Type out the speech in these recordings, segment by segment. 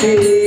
Hare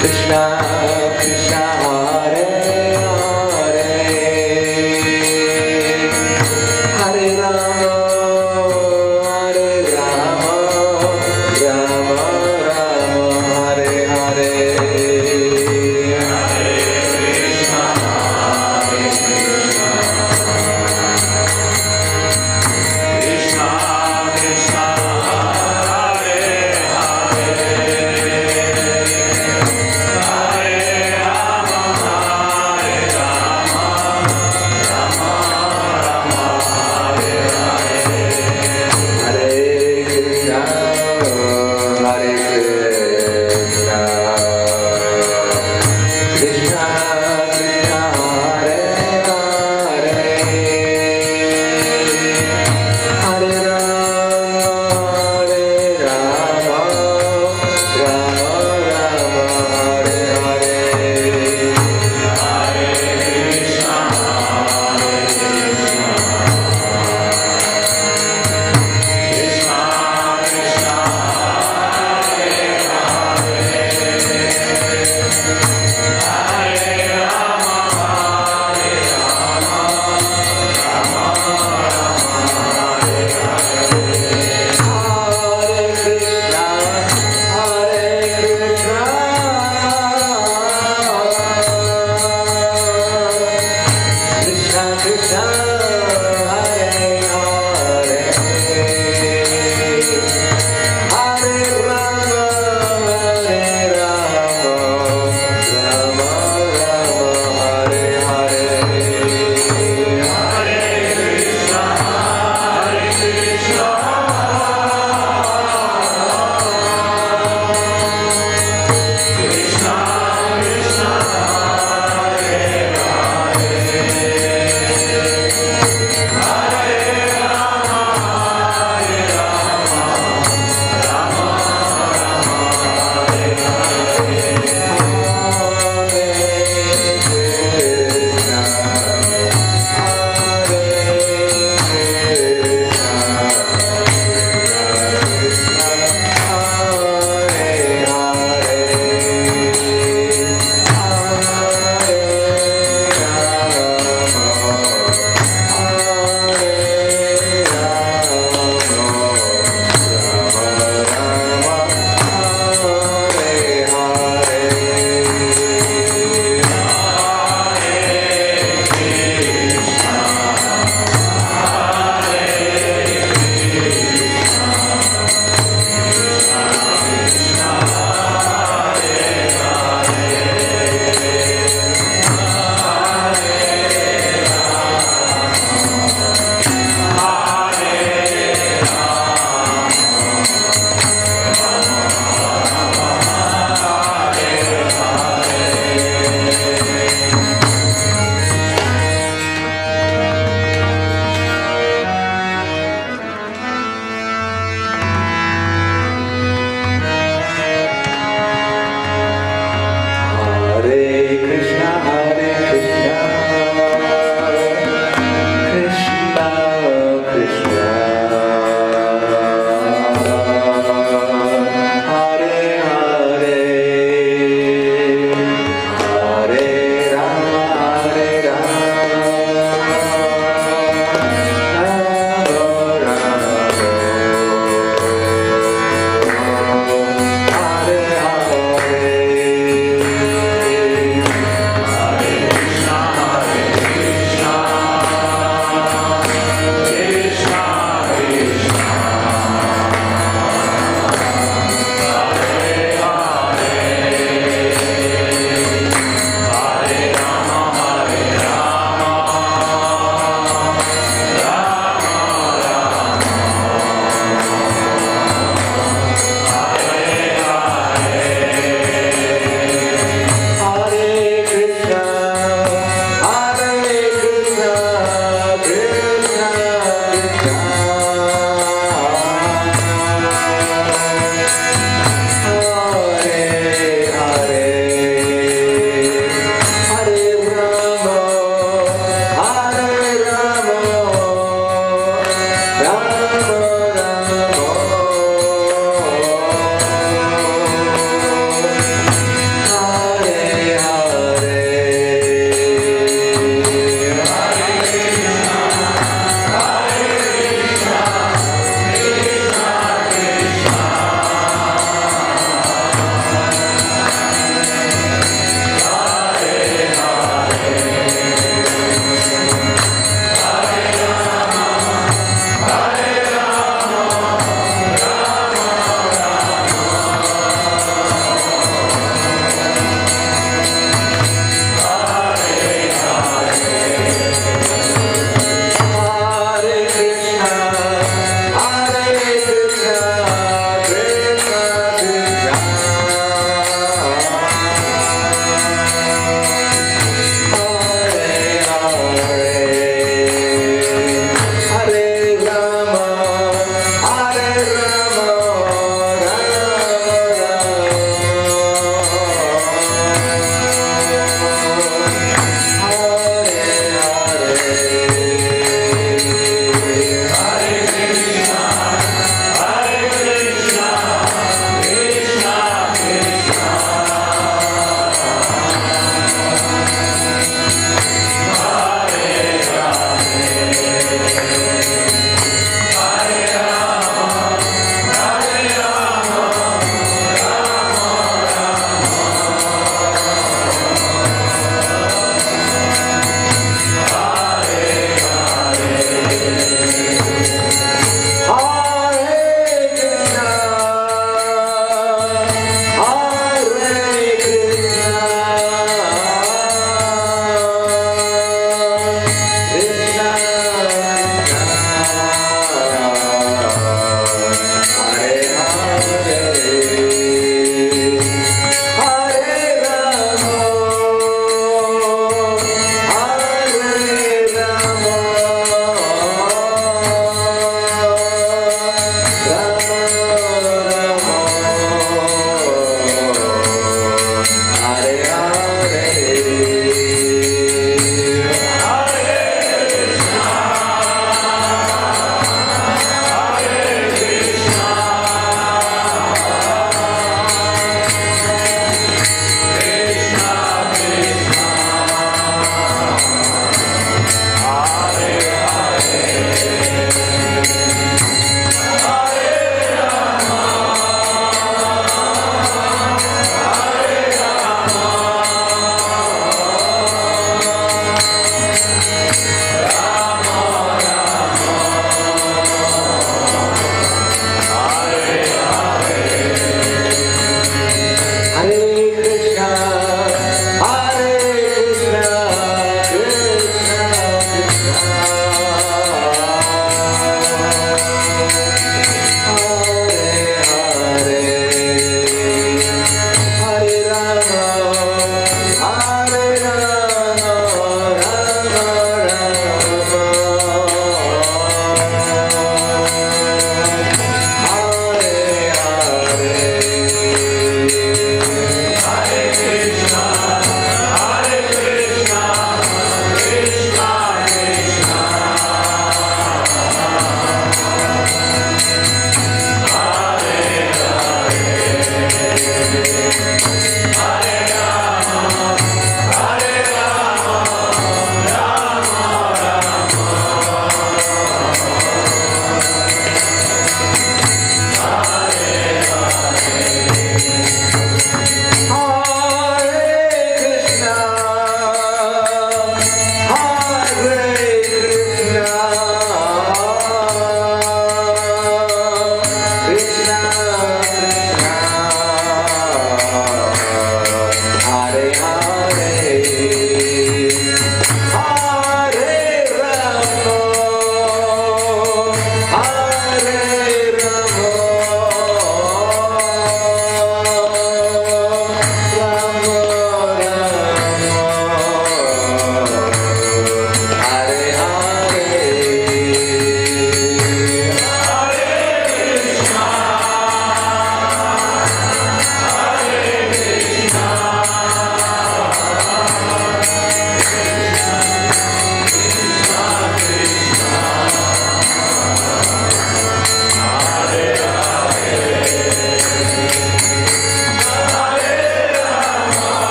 Krishna Krishna Hare Hare Hare Rama Hare Rama Rama Rama Hare Hare Hare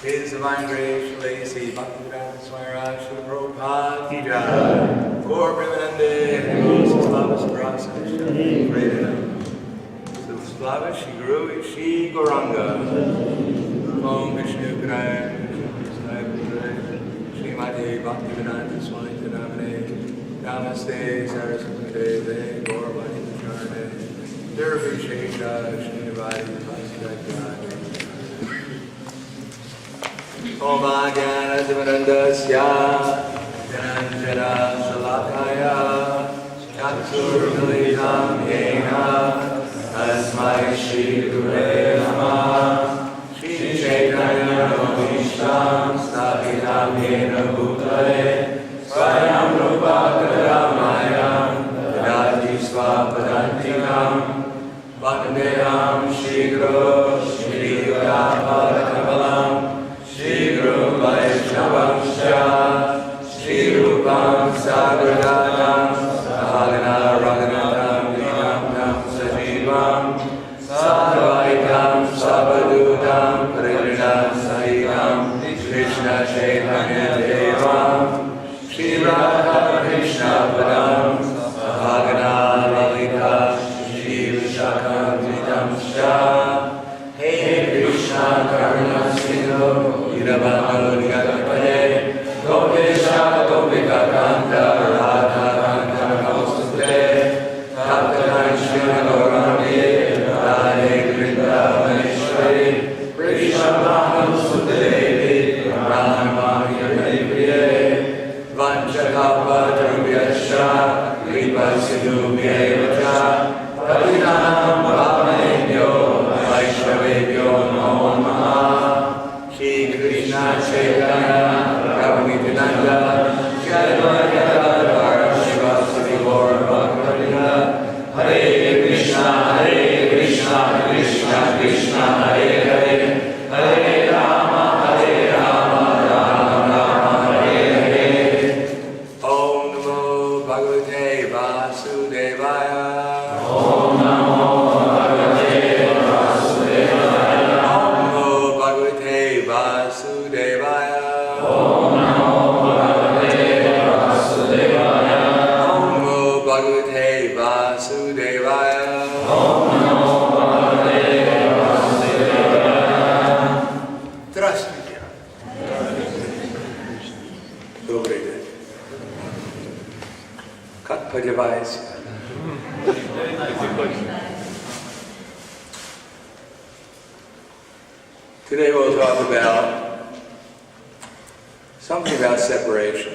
His divine grace, Lacy, Prahladananda Swami, Prabhupada ki jai. Gaur Prahladananda, Slava Sabrasa, Great Slava Shri Guru Shri Gauranga. Om Vishnu Padaya, Srimati Bhaktivedanta Swami Namane, Namaste Saraswati Deve, Gaur Vani Charane, Durvi Shesha, Srinivadi, Vasidagya. Om Ajnana Timirandasya Janjana Salakaya Chaturmilitam Yena Tasmai Shri Gurave Namah Shri Chaitanya Vishtam Sthapitam Yena Bhutale Swayam Rupa Kadamayam Dadati Swapadantikam Vandeham Shri Guru Shri Gurapadakambalam Shri Guru Vaishnavamsya Shri Rupam Sagradhanam Sahagana Raghunatam Vinam Sajivam Sadvaitam Sabadutam Parijnam Sahitam Krishna Chaitanya Devam Shri Radha Krishna Padam Sahagana Lalita Shri Vishaka Hey Krishna Karuna Sindhu Irabano Nigatapade Gopesha Gopika Kanta Radha Kanta Namostute Taptakanshina Gaurani Radhe Vrindavaneshwari Krishna Brahman Sudevi Brahmani Priye Vanchakapa Drubhyascha Kripa Sidhubhyevacha Parinam Bhavanebhyo Vaishnavebhyo Namo Namaha Shri Krishna Chaitanya Prabhu Nityananda Jai Advaita Shivasati Gaura Bhaktivinoda Hare Krishna Krishna Krishna Hare Hare Hare Rama Rama Rama Hare Hare Om Namo Bhagavate Vasudevaya Om Namo Today we'll talk about something about separation.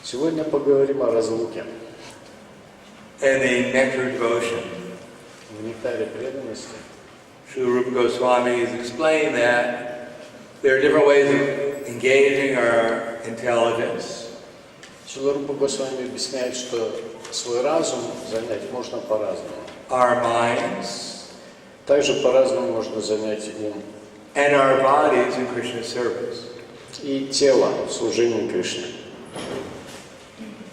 Сегодня поговорим о разлуке. And the nectar of devotion. В нектаре преданности. Srila Rupa Goswami has explained that there are different ways of engaging our intelligence. Шрила Рупа Госвами объясняет, что свой разум занять можно по-разному. Our minds. Также по-разному можно занять ум. And our bodies in Krishna's service. И тело в служении Кришне.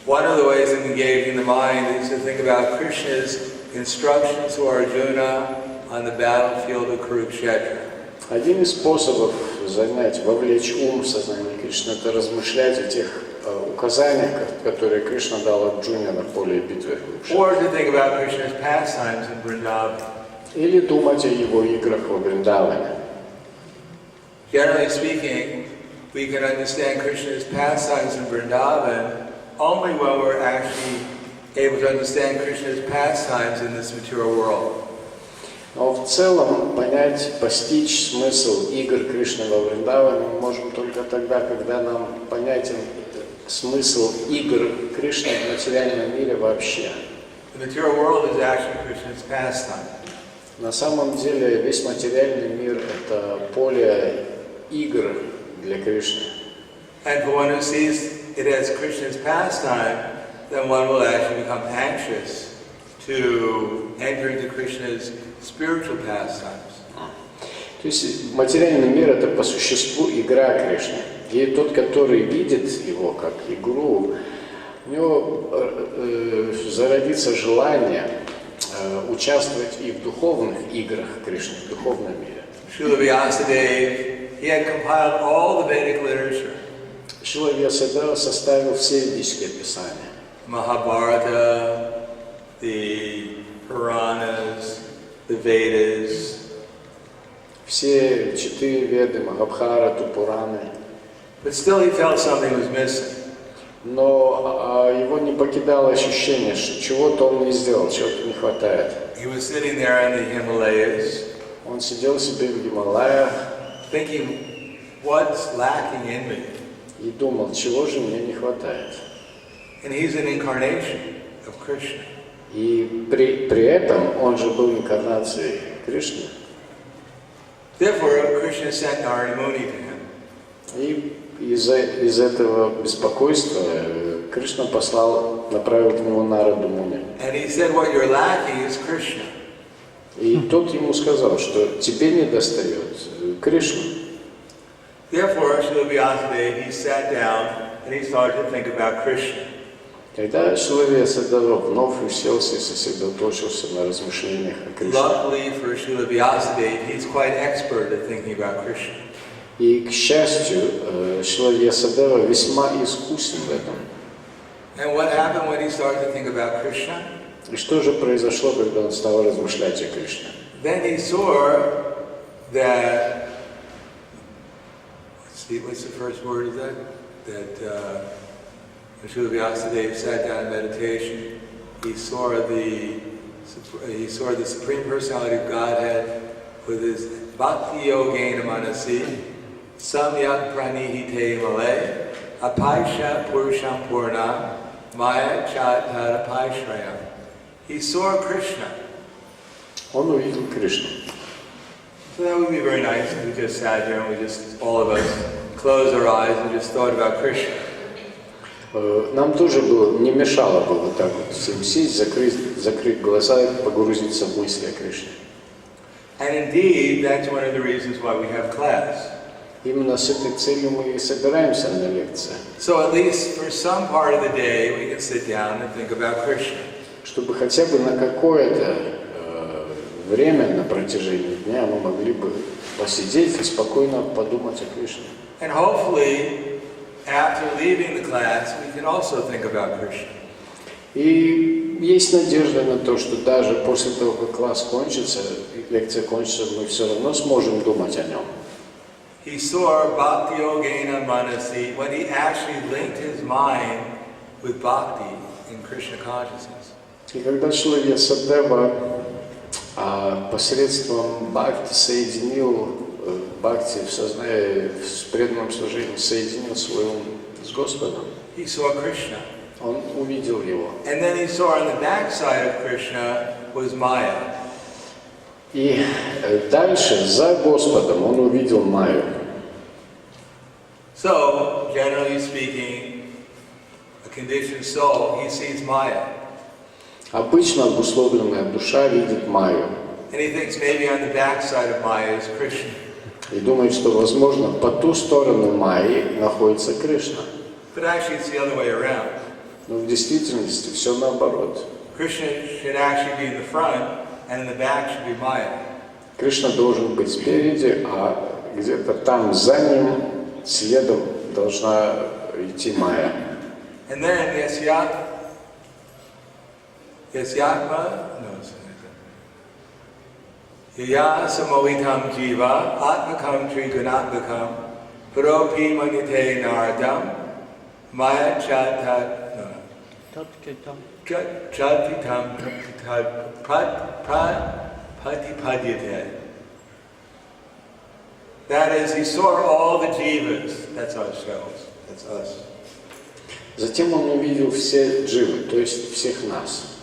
One of the ways of engaging the mind is to think about Krishna's instructions to Arjuna on the battlefield of Kurukshetra. Один из способов занять, вовлечь ум в сознание Кришны, это размышлять о тех указаниях, которые Кришна дал Арджуне на поле битвы. Or to think about Krishna's pastimes in Vrindavan. Или думать о его играх во Вриндаване. Generally speaking, we can understand Krishna's pastimes in Vrindavan only when we're actually able to understand Krishna's pastimes in this material world. Но в целом понять, постичь смысл игр Кришны во Вриндаване мы можем только тогда, когда нам понятен смысл игр Кришны в материальном мире вообще. The material world is actually Krishna's pastime. На самом деле весь материальный мир – это поле игр для Кришны. And for one who sees it as Krishna's pastime, then one will actually become anxious to enter into Krishna's spiritual pastimes. То есть материальный мир – это по существу игра Кришны. И тот, который видит его как игру, у него зародится желание участвовать и в духовных играх Кришны, в духовном мире. Srila Vyasadeva, he had compiled all the Vedic literature. Шрила Вьясадева составил все ведические писания. Mahabharata, the Puranas, the Vedas. Все 4 Веды, Махабхарату, Пураны. But still he felt something was missing. Но его не покидало ощущение, что чего-то он не сделал, чего-то не хватает. He was sitting there in the Himalayas. Он сидел себе в Гималаях, thinking, what's lacking in me? И думал, чего же мне не хватает. And he's an incarnation of Krishna. И при этом он же был инкарнацией Кришны. Therefore, Krishna sent Narada Muni to him. И из этого беспокойства Кришна направил к нему Нараду Муни. And he said, what you're lacking is Krishna. И тот ему сказал, что тебе недостает Кришну. Therefore, Srila Vyasadeva, he sat down and he started to think about Krishna. Когда Шрила Вьясадева вновь уселся и сосредоточился на размышлениях о Кришне. Luckily for Srila Vyasadeva, he's quite expert at thinking about Krishna. И, к счастью, Шрила Вьясадева весьма искусен в этом. And what happened when he started to think about Krishna? И что же произошло, когда он стал размышлять о Кришне? Then he saw that, what's the first word of that? That Srila Vyasadeva sat down in meditation. He saw the Supreme Personality of Godhead with his Bhakti Yogena Manasi, Samyak Pranihite Malay, Apaisha Purusham Purna, Maya Chat Tadapaishraya. He saw Krishna. Он увидел Кришну. So that would be very nice if we just sat here and we just, all of us, closed our eyes and just thought about Krishna. Нам тоже было, не мешало бы вот так вот всем сесть, закрыть глаза и погрузиться в мысли о Кришне. And indeed, that's one of the reasons why we have class. Именно с этой целью мы и собираемся на лекции. So at least for some part of the day, we can sit down and think about Krishna. Чтобы хотя бы на какое-то время на протяжении дня мы могли бы посидеть и спокойно подумать о Кришне. And hopefully, after leaving the class, we can also think about Krishna. И есть надежда на то, что даже после того, как класс кончится, лекция кончится, мы все равно сможем думать о нем. He saw Bhakti Yogena Manasi when he actually linked his mind with Bhakti in Krishna consciousness. И когда Шрила Вьясадева посредством Бхакти соединил Бхакти в сознании, с преданным служением, соединил свой ум с Господом, He saw Krishna. он увидел его. And then he saw on the backside of Krishna was Maya. И дальше, за Господом, он увидел Майю. So, generally speaking, a conditioned soul, he sees Maya. Обычно обусловленная душа видит Майю And he thinks maybe on the backside of Maya is Krishna. и думает, что, возможно, по ту сторону Майи находится Кришна. But actually it's the other way around. Но в действительности все наоборот. Krishna should actually be in the front, and in the back should be Maya. Кришна должен быть спереди, а где-то там за ним, следом, должна идти Майя. And then Yasyatma, no, Yaya samohitam jiva, atmakam trigunatmakam, paropi manite naradam, maya chatat, no, chatitam patipadyate. That is, he saw all the jivas, that's ourselves, that's us. Затем он увидел все дживы, то есть всех нас.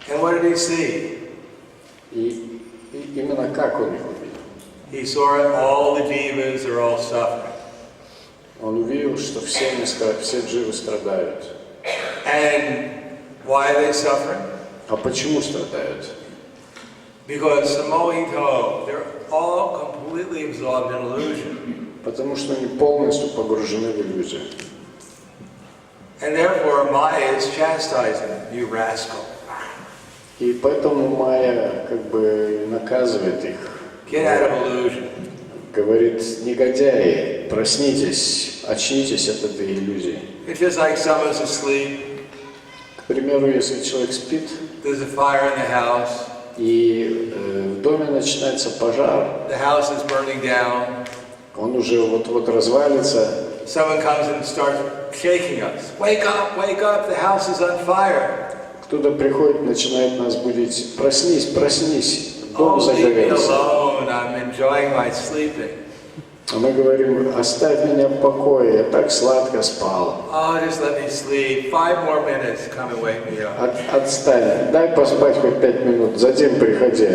And what did he see? И именно как он их увидел? He saw all the jivas are all suffering. Он увидел, что все дживы страдают. And why are they suffering? А почему страдают? Because samohito, they're all completely absorbed in illusion. Потому что они полностью погружены в иллюзию. And therefore Maya is chastising them, you rascal. И поэтому Майя как бы наказывает их. Get out of illusion. Говорит: негодяи, проснитесь, очнитесь от этой иллюзии. It's just like someone's asleep. К примеру, если человек спит, There's a fire in the house. и в доме начинается пожар, The house is burning down. он уже вот-вот развалится. Someone comes and starts shaking us. Wake up, the house is on fire. Кто-то приходит, начинает нас будить: проснись, проснись, дом Oh, leave me загорелся. alone, I'm enjoying my sleeping. А мы говорим: оставь меня в покое, я так сладко спал. Oh, just let me sleep. 5 more minutes, come and wake me up. Отстань, дай поспать хоть 5 минут, затем приходи.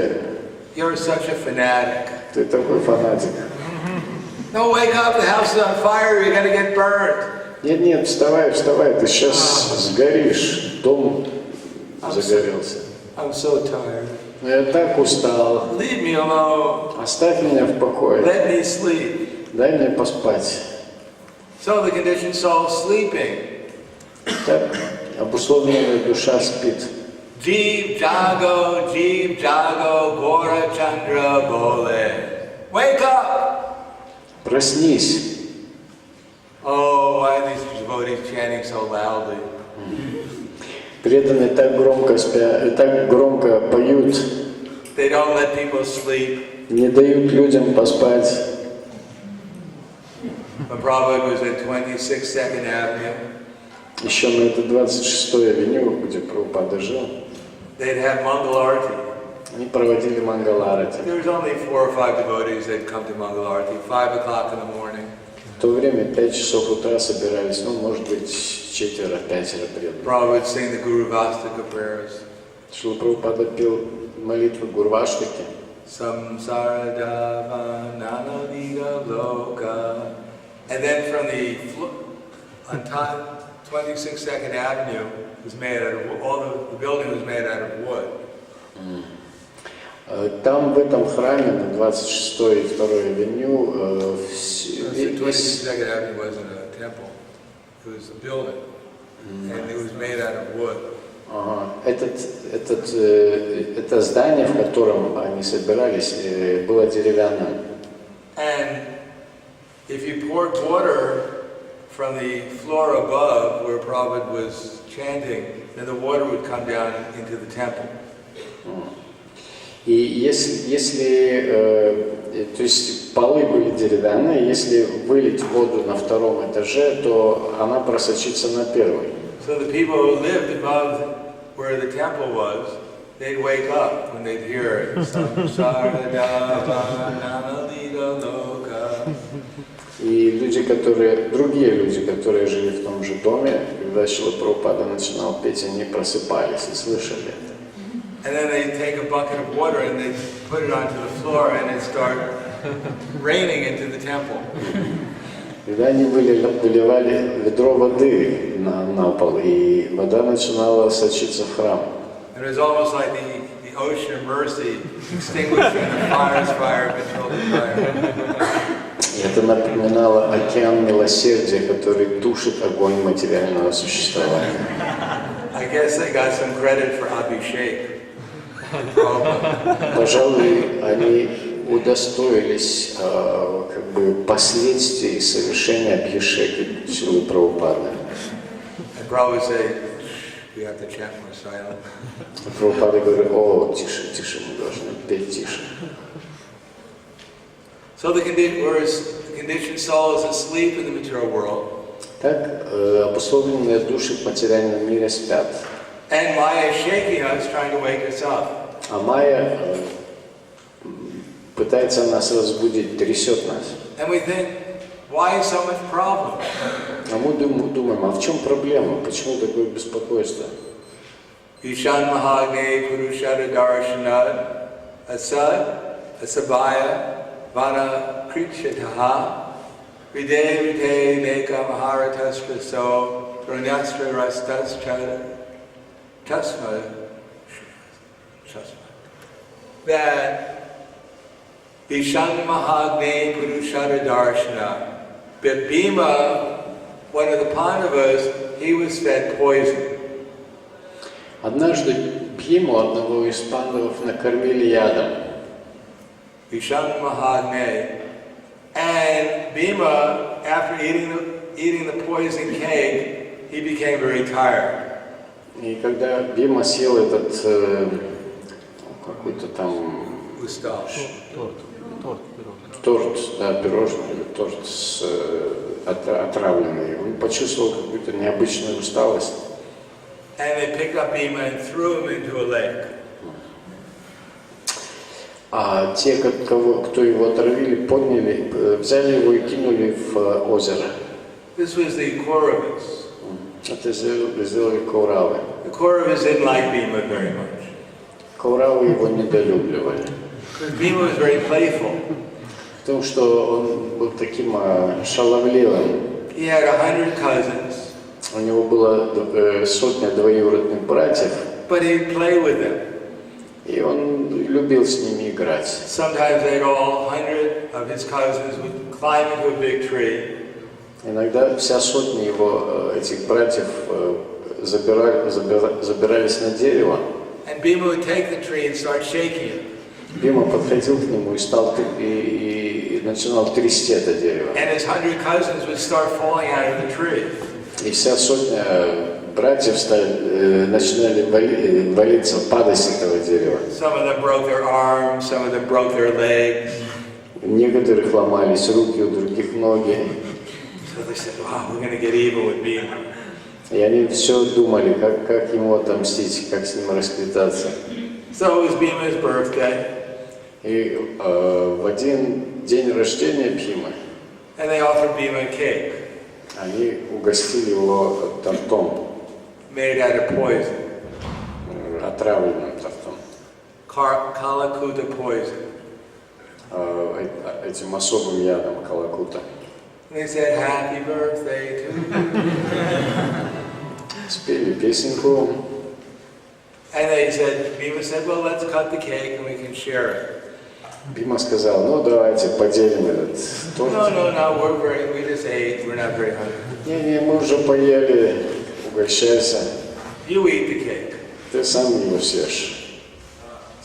You're such a fanatic. Ты такой фанатик. No, wake up, the house is on fire, you're gonna get burned. Нет, вставай, ты сейчас сгоришь, дом загорелся. I'm so tired. Но я так устал. Leave me alone. Оставь меня в покое. Let me sleep. Дай мне поспать. So the conditioned soul is sleeping. Так обусловленная душа спит. Jeev jago, gora chandra bole. Wake up! Проснись. Oh, why are these devotees chanting so loudly? Преданные так громко поют, They don't let people sleep. не дают людям поспать. When Prabhupada was at 26 Second Avenue, Еще на это 26-й авеню, где Прабхупада жил, they'd have Mangal Arati. они проводили Мангаларати. There was only 4 or 5 devotees that come to Mangal Arati, 5 o'clock in the morning. В то время 5 часов утра собирались, ну, может быть, 4-5 преданных. Prabhupada would sing the Guru Vastika prayers. Шрила Прабхупада пел молитвы Гурваштаки. Samsaradava nanadiga loka. And then from on top, 26 Second Avenue was made out of, the building was made out of wood. Там, в этом храме, на 26-й и 2-й авеню, 26 Second Avenue wasn't a temple, it was a building, and it was made out of wood. Это здание, в котором они собирались, было деревянным. And if you poured water from the floor above where Prabhupada was chanting, then the water would come down into the temple. И если то есть полы были деревянные, если вылить воду на 2-м этаже, то она просочится на 1-й. So the people who lived above where the temple was, they'd wake up when they'd hear it. И другие люди, которые жили в том же доме, когда Шрила Прабхупада начинал петь, они просыпались и слышали. And then they'd take a bucket of water and they'd put it onto the floor and it'd start raining into the temple. Когда они выливали ведро воды на пол, и вода начинала сочиться в храм. And it was almost like the ocean of mercy extinguishing the fire controlled the fire. Это напоминало океан милосердия, который тушит огонь материального существования. I guess they got some credit for Abhishek. Пожалуй, они удостоились последствий совершения Абхишеки Шрилы Прабхупады. And Prabhupada said, we have to chant more silent. Прабхупада говорит, тише, мы должны петь тише. So the conditioned soul is asleep in the material world. Так, обусловленные души в материальном мире спят. And Maya is shaking us, trying to wake us up. А Майя пытается нас разбудить, трясет нас. And we think, why so much problem? А мы думаем, а в чем проблема? Почему такое беспокойство? Ishan Mahagne Purushara Darshanad Asad Asabaya Vana Krikshataha Vide Neka Maharatastra So Ranyastra Rastas Tasma. That Ishan Mahagne Purushara Darshana. But Bhima, one of the Pandavas, he was fed poison. Однажды Бхиму, одного из пандавов, накормили ядом. Ishan Mahagne. And Bhima, after eating the poison cake, he became very tired. И когда Бхима съел этот какой-то там торт, да, пирожный или торт отравленный, он почувствовал какую-то необычную усталость. And they picked up Bhima and threw him into a lake. А те, кто его отравили, взяли его и кинули в озеро. This was the Kauravas. Это сделали Кауравы. The Kauravas didn't like Bhima very much. Кауравы его недолюбливали. Because Bhima was very playful. Потому что он был таким шаловливым. He had 100 cousins. У него было сотня двоюродных братьев. But he'd play with them. И он любил с ними играть. Sometimes all 100 of his cousins would climb into a big tree. Иногда вся сотня его этих братьев забирались на дерево. And Bhima would take the tree and start shaking it. Бима подходил к нему и начинал трясти это дерево. And his 100 cousins would start falling out of the tree. И вся сотня братьев начинали валиться, падать с этого дерева. Some of them broke their arms, some of them broke their legs. У некоторых ломались руки, у других ноги. So they said, wow, we're going to get even with Bhima. И они все думали, как ему отомстить, как с ним расквитаться. So it was Bhima's birthday. И в один день рождения Бхимы And they offered Bhima a cake. они угостили его тортом, Made out of poison. Отравленным тортом, Kalakuta poison. Этим особым ядом калакута. And they said, happy birthday to you. Спели песенку, And they said, Bhima said, well, let's cut the cake and we can share it. Бима сказал, ну давайте поделим этот торт. No, we just ate, we're not very hungry. Не, мы уже поели, угощайся, You eat the cake. ты сам его съешь.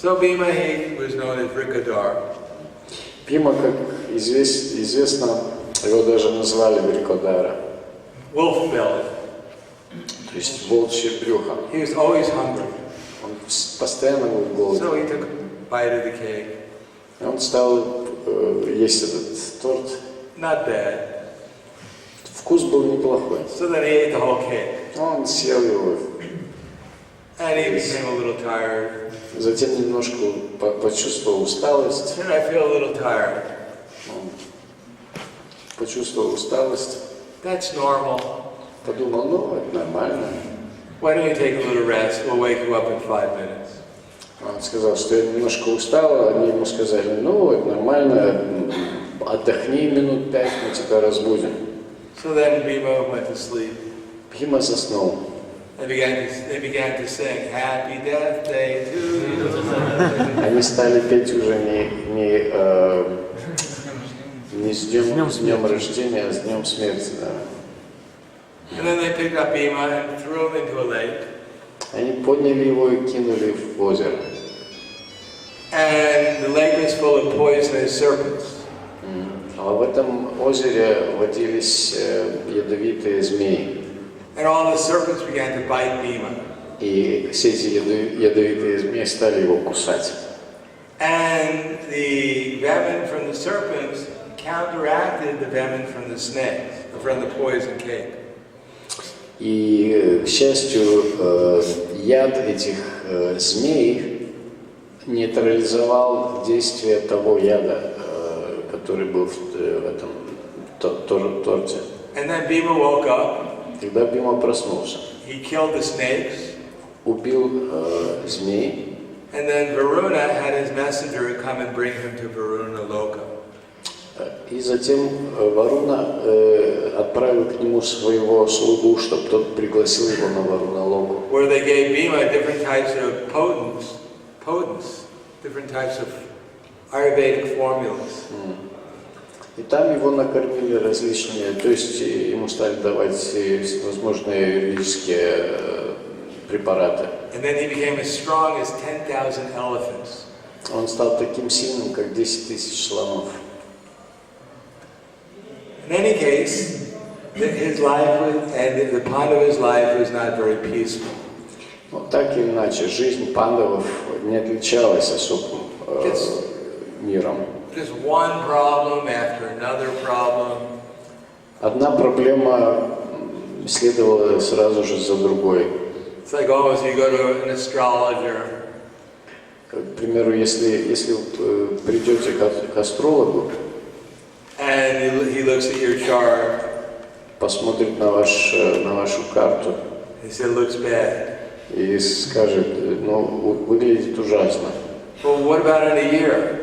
So Bhima, he was known as Vrikadar. Бима, как известно, его даже назвали Врикодара, Wolf belly. то есть волчье брюхо. He was always hungry. Он постоянно был голоден. So he took a bite of the cake. И он стал есть этот торт. Not bad. Вкус был неплохой. So then he ate the whole cake. Он съел его. And he became a little tired. Затем немножко почувствовал усталость. And I feel a little tired. Он почувствовал усталость. That's normal. Подумал, ну, это нормально. Why don't you take a little rest? We'll wake you up in 5 minutes. Он сказал, что я немножко устал. Они ему сказали, ну, это нормально. Отдохни минут 5, мы тебя разбудим. So then Bhima went to sleep. Бхима заснул. They began to sing, Happy Death Day to you. Они стали петь уже не с днем рождения, а с днем смерти. Да. And then they picked up Bhima and threw him into a lake. Они подняли его и кинули в озеро. And the lake was full of poisonous serpents. А в этом озере водились ядовитые змеи. And all the serpents began to bite Bhima. И все эти ядовитые змеи стали его кусать. And the venom from the serpents counteracted the venom from the snakes, from the poison cake. И, к счастью, яд этих змей нейтрализовал действие того яда, который был в этом торте. And then Bhima woke up. Когда Бима проснулся, He killed the snakes. убил змей. And then Varuna had his messenger come and bring him to Varuna Loka. И затем Варуна отправил к нему своего слугу, чтобы тот пригласил его на Варуна-локу. Where they gave Bhima different types of potents, different types of Ayurvedic formulas. И там его накормили различные, то есть ему стали давать всевозможные юридические препараты. And then he became as strong as 10,000 elephants. Он стал таким сильным, как 10 тысяч слонов. In any case, his life and the Pandava's life was not very peaceful. Но так или иначе, жизнь пандавов не отличалась особым миром. Just one problem after another problem. Одна проблема следовала сразу же за другой. It's like almost you go to an astrologer. К примеру, если придете к астрологу, And he looks at your chart. посмотрит на вашу карту He said, looks bad. и скажет, ну, выглядит ужасно. Well, what about in a year?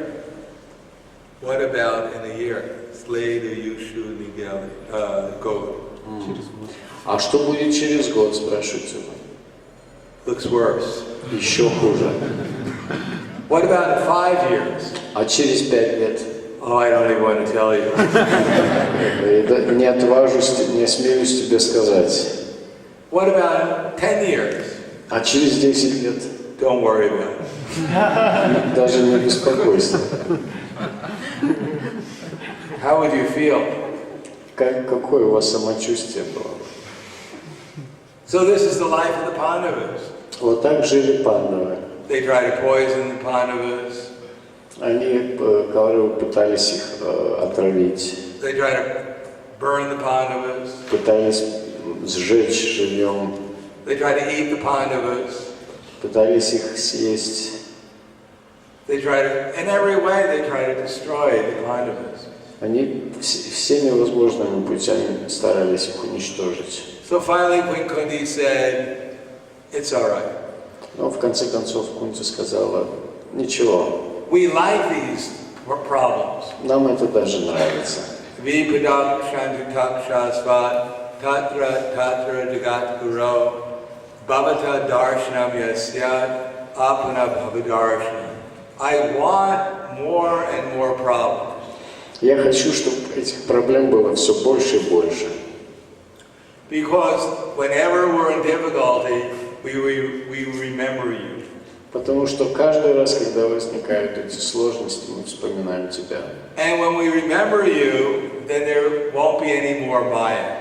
What about in a year? Slay the Yushu Goat. А что будет через год, спрашиваете вы? Looks worse. Еще хуже. What about in 5 years? А через 5 лет? Oh, I don't even want to tell you. Не отважусь, не осмелюсь тебе сказать. What about 10 years? А через 10 лет? Don't worry about it. Даже не беспокойся. How would you feel? Какое у вас самочувствие было? So this is the life of the Pandavas. Вот так жили пандавы. They try to poison the Pandavas. Они, Кауравы, пытались их отравить, They try to burn the Pandavas. пытались сжечь живьем, They try to eat the Pandavas. пытались их съесть. They try to, in every way, they try to destroy the Pandavas. Они всеми возможными путями старались их уничтожить. So finally, Queen Kunti said, "It's all right. Но в конце концов Кунти сказала: ничего, We like these problems. нам это даже нравится. Vipadak shantutak shasvat tatra tatra jagat guru bhavata darshanam yasyat apana bhavadarshana." I want more and more problems. Я хочу, чтобы этих проблем было все больше и больше. Because whenever we're in difficulty, we remember you. Потому что каждый раз, когда возникают эти сложности, мы вспоминаем тебя. And when we remember you, then there won't be any more Maya.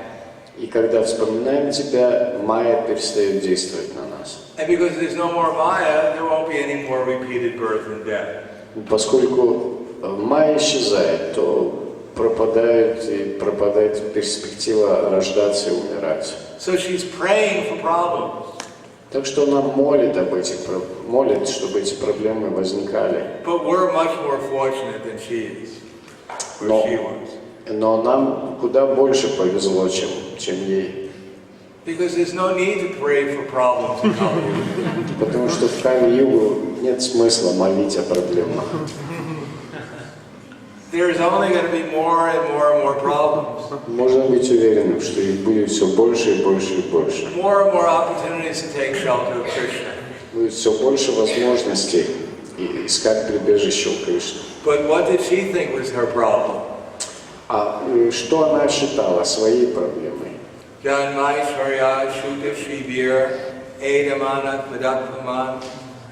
И когда вспоминаем тебя, майя перестает действовать на нас. And because there's no more Maya, there won't be any more repeated birth and death. Поскольку майя исчезает, то пропадает перспектива рождаться и умирать. So she's praying for problems. Так что она молит чтобы эти проблемы возникали. But we're much more fortunate than she is, or she was. Но нам куда больше повезло, чем ей. Because there's no need to pray for problems in Kali Yuga. Потому что в Кали-югу нет смысла молить о проблемах. There's only going to be more and more and more problems. Можно быть уверенным, что их будет все больше и больше и больше. More and more opportunities to take shelter of Krishna. Будет все больше возможностей искать прибежище у Кришны. But what did she think was her problem? А что она считала своей проблемой? Janmaishwarya Shuta Shivir Edamana Vadakvaman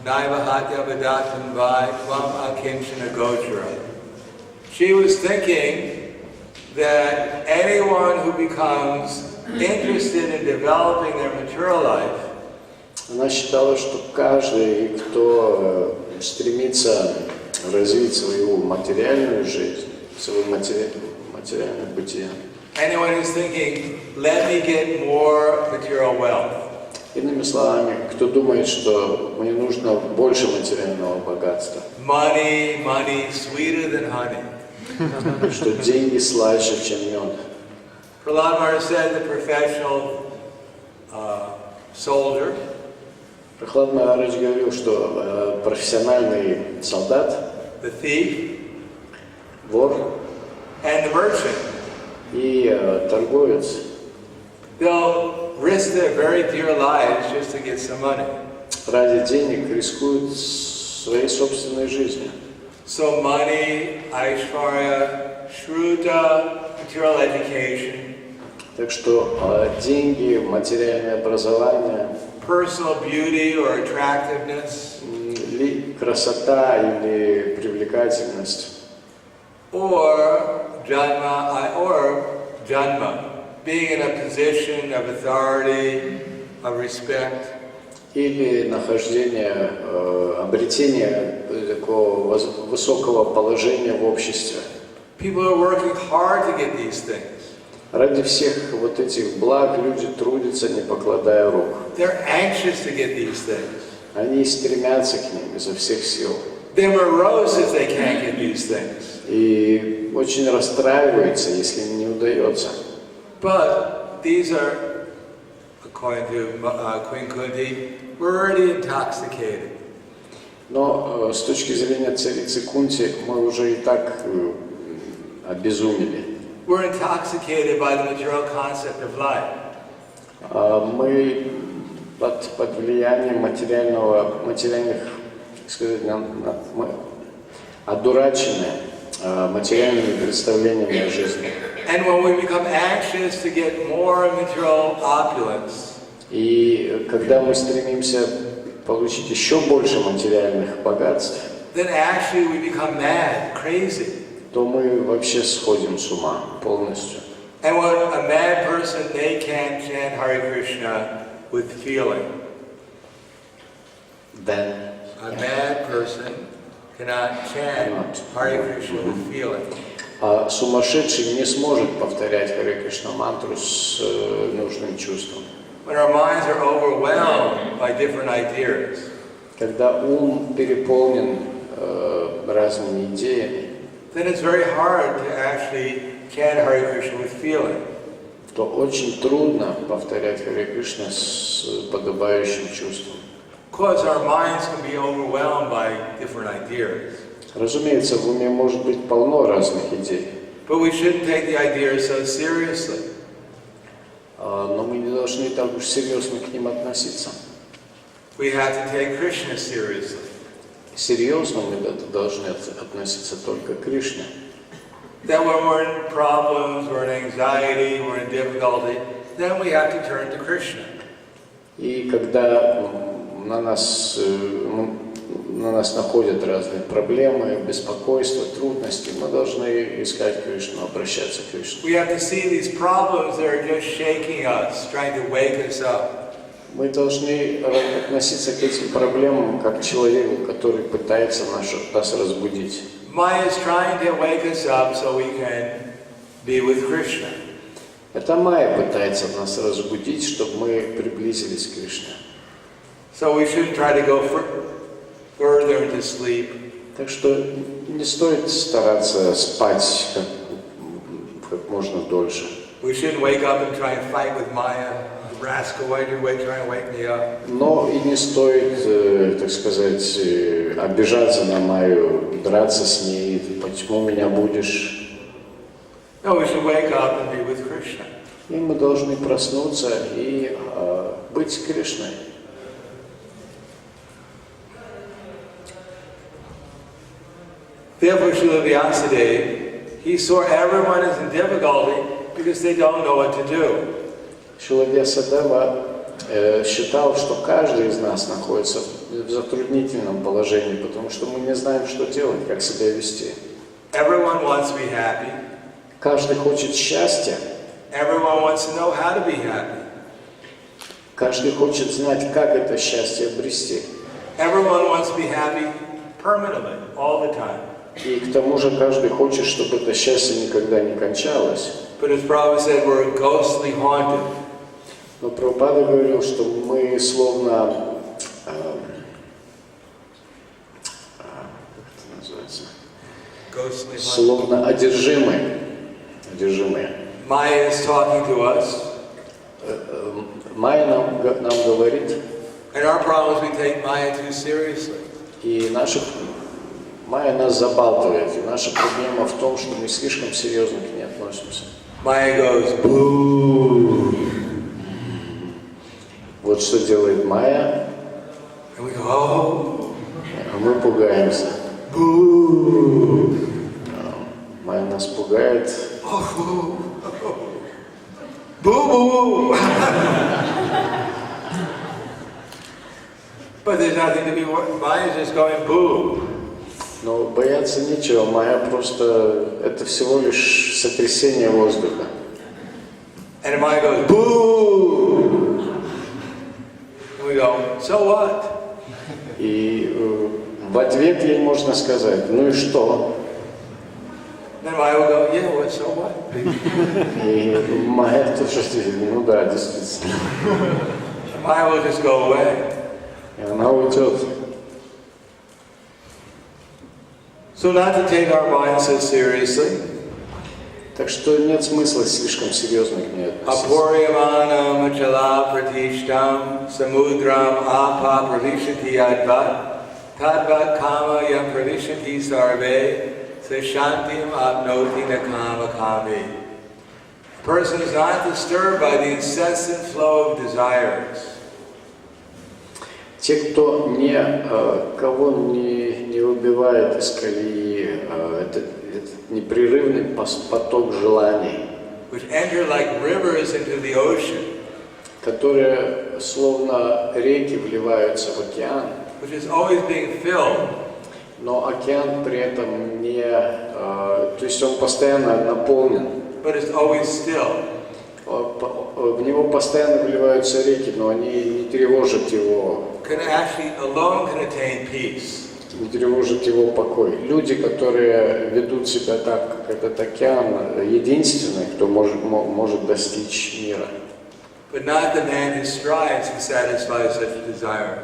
Naivahatya Vadatam Vai Tvam Akinchana Gochara. She was thinking that anyone who becomes interested in developing their material life Она считала, что каждый, кто стремится развить свою материальную жизнь, свое материальное бытие. anyone who's thinking, let me get more material wealth. Иными словами, кто думает, что мне нужно больше материального богатства, Money, money, sweeter than honey. что деньги слаще, чем мед. Prahladananda said the professional soldier Прохлад Махарадж говорил, что профессиональный солдат, the thief, вор and the merchant. и торговец, They'll risk their very dear lives just to get some money. ради денег рискуют своей собственной жизнью. So money, Aishwarya, Shruta, material education, Так что деньги, материальное образование, personal beauty or attractiveness, красота или привлекательность, or janma, being in a position of authority, of respect, или нахождение, обретение такого высокого положения в обществе. people are working hard to get these things. Ради всех вот этих благ люди трудятся, не покладая рук. They're anxious to get these things. Они стремятся к ним изо всех сил. They're morose if they can't get these things. И очень расстраиваются, если им не удается. But these are, according to Queen Kunti, we're already intoxicated. Но с точки зрения царицы Кунти мы уже и так обезумели. We're intoxicated by the material concept of life. Мы под влиянием материальных, так сказать, мы одурачены материальными представлениями о жизни. And when we become anxious to get more material opulence, И когда мы стремимся получить еще больше материальных богатств, then actually we become mad, crazy. то мы вообще сходим с ума полностью. And when a mad person, they can't chant Hare Krishna, with feeling. then A mad person cannot chant Hare Krishna with feeling. а сумасшедший не сможет повторять Харе Кришна мантру с нужным чувством. When our minds are overwhelmed by different ideas, Когда ум переполнен разными идеями, then it's very hard to actually chant Hare Krishna with feeling. то очень трудно повторять Харе Кришна с подобающим чувством. Because our minds can be overwhelmed by different ideas. Разумеется, в уме может быть полно разных идей, But we shouldn't take the ideas so seriously. но мы не должны так уж серьезно к ним относиться. We have to take Krishna seriously. Серьезно мы должны относиться только к Кришне. That when we're in problems, we're in anxiety, we're in difficulty, then we have to turn to Krishna. И когда на нас находят разные проблемы, беспокойства, трудности, мы должны искать Кришну, обращаться к Кришне. We have to see these problems that are just shaking us, trying to wake us up. Мы должны относиться к этим проблемам как к человеку, который пытается нас разбудить. Maya is trying to wake us up so we can be with Krishna. Это Майя пытается нас разбудить, чтобы мы приблизились к Кришне. So we shouldn't try to go further into sleep. Так что не стоит стараться спать как можно дольше. We shouldn't wake up and try and fight with Maya. Rascal, why are you trying to wake me up? Но и не стоит, так сказать, обижаться на Майю, драться с ней, почему меня будешь. No, we should wake up and be with Krishna. И мы должны проснуться и быть с Кришной. Therefore, Srila Vyasadeva, he saw everyone is in difficulty because they don't know what to do. Шрила Вьясадева считал, что каждый из нас находится в затруднительном положении, потому что мы не знаем, что делать, как себя вести. Everyone wants to be happy. Каждый хочет счастья. Everyone wants to know how to be happy. Каждый хочет знать, как это счастье обрести. Everyone wants to be happy permanently, all the time. И к тому же каждый хочет, чтобы это счастье никогда не кончалось. But as Prabhupada said, we're ghostly haunted. Но Прабхупада говорил, что мы словно, как это называется, Ghostly haunted. словно одержимые. Maya is talking to us. Майя нам говорит, And our problem is we take Maya too seriously. и Майя нас забалтывает, и наша проблема в том, что мы слишком серьезно к ней относимся. Maya goes, boo. Вот что делает Майя, And we go, oh, а мы пугаемся. boo. Майя нас пугает. Oh, boo. But there's nothing to be worried. Maya's just going, boo. Но бояться нечего, Майя просто, это всего лишь сотрясение воздуха. And Maya goes, boo. And we go, so what? И в ответ ей можно сказать, ну и что? Then Maya will go, yeah, what, so what? И Майя тоже ответит, ну да, действительно. Maya will just go away. И она уйдет. So not to take our minds so seriously. Так что нет смысла слишком серьезно к ней относиться. Apuryamanam achala pratishtam samudram apa pravishati advat tadvat kama yam pravishati sarve sashantim apnoti nakama kami. A person is not disturbed by the incessant flow of desires. Те, кто кого не выбивает из колеи этот непрерывный поток желаний, Which enter like rivers into the ocean, которые словно реки вливаются в океан, which is always being filled, но океан при этом не, то есть он постоянно наполнен, but it's always still. в него постоянно вливаются реки, но они не тревожат его, can actually alone can attain peace. не тревожит его покой. Люди, которые ведут себя так, как этот океан, единственный, кто может достичь мира. But not the man who strives to satisfy such desires.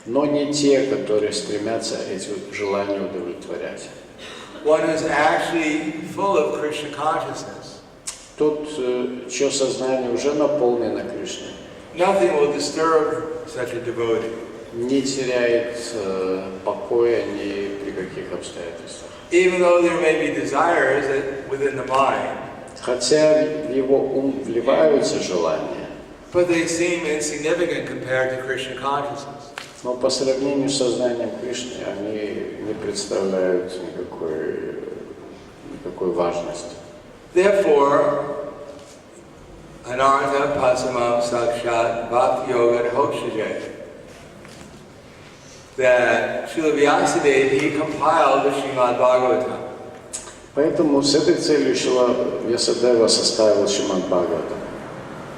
Но не те, которые стремятся эти желания удовлетворять. One who's actually full of Krishna consciousness. Тот, чье сознание уже наполнено Кришной, Nothing will disturb such a devotee. не теряет покоя ни при каких обстоятельствах. Even though there may be desires within the mind, Хотя в его ум вливаются желания, but they seem insignificant compared to Krishna consciousness. но по сравнению с сознанием Кришны они не представляют никакой важности. Therefore, Anartha Pasamam Sakshat Bhakti Yoga Hokshaje, that Srila Vyasadeva, he compiled the Srimad Bhagavatam. Поэтому с этой целью Шрила Вьясадева составил Шримад Бхагаватам.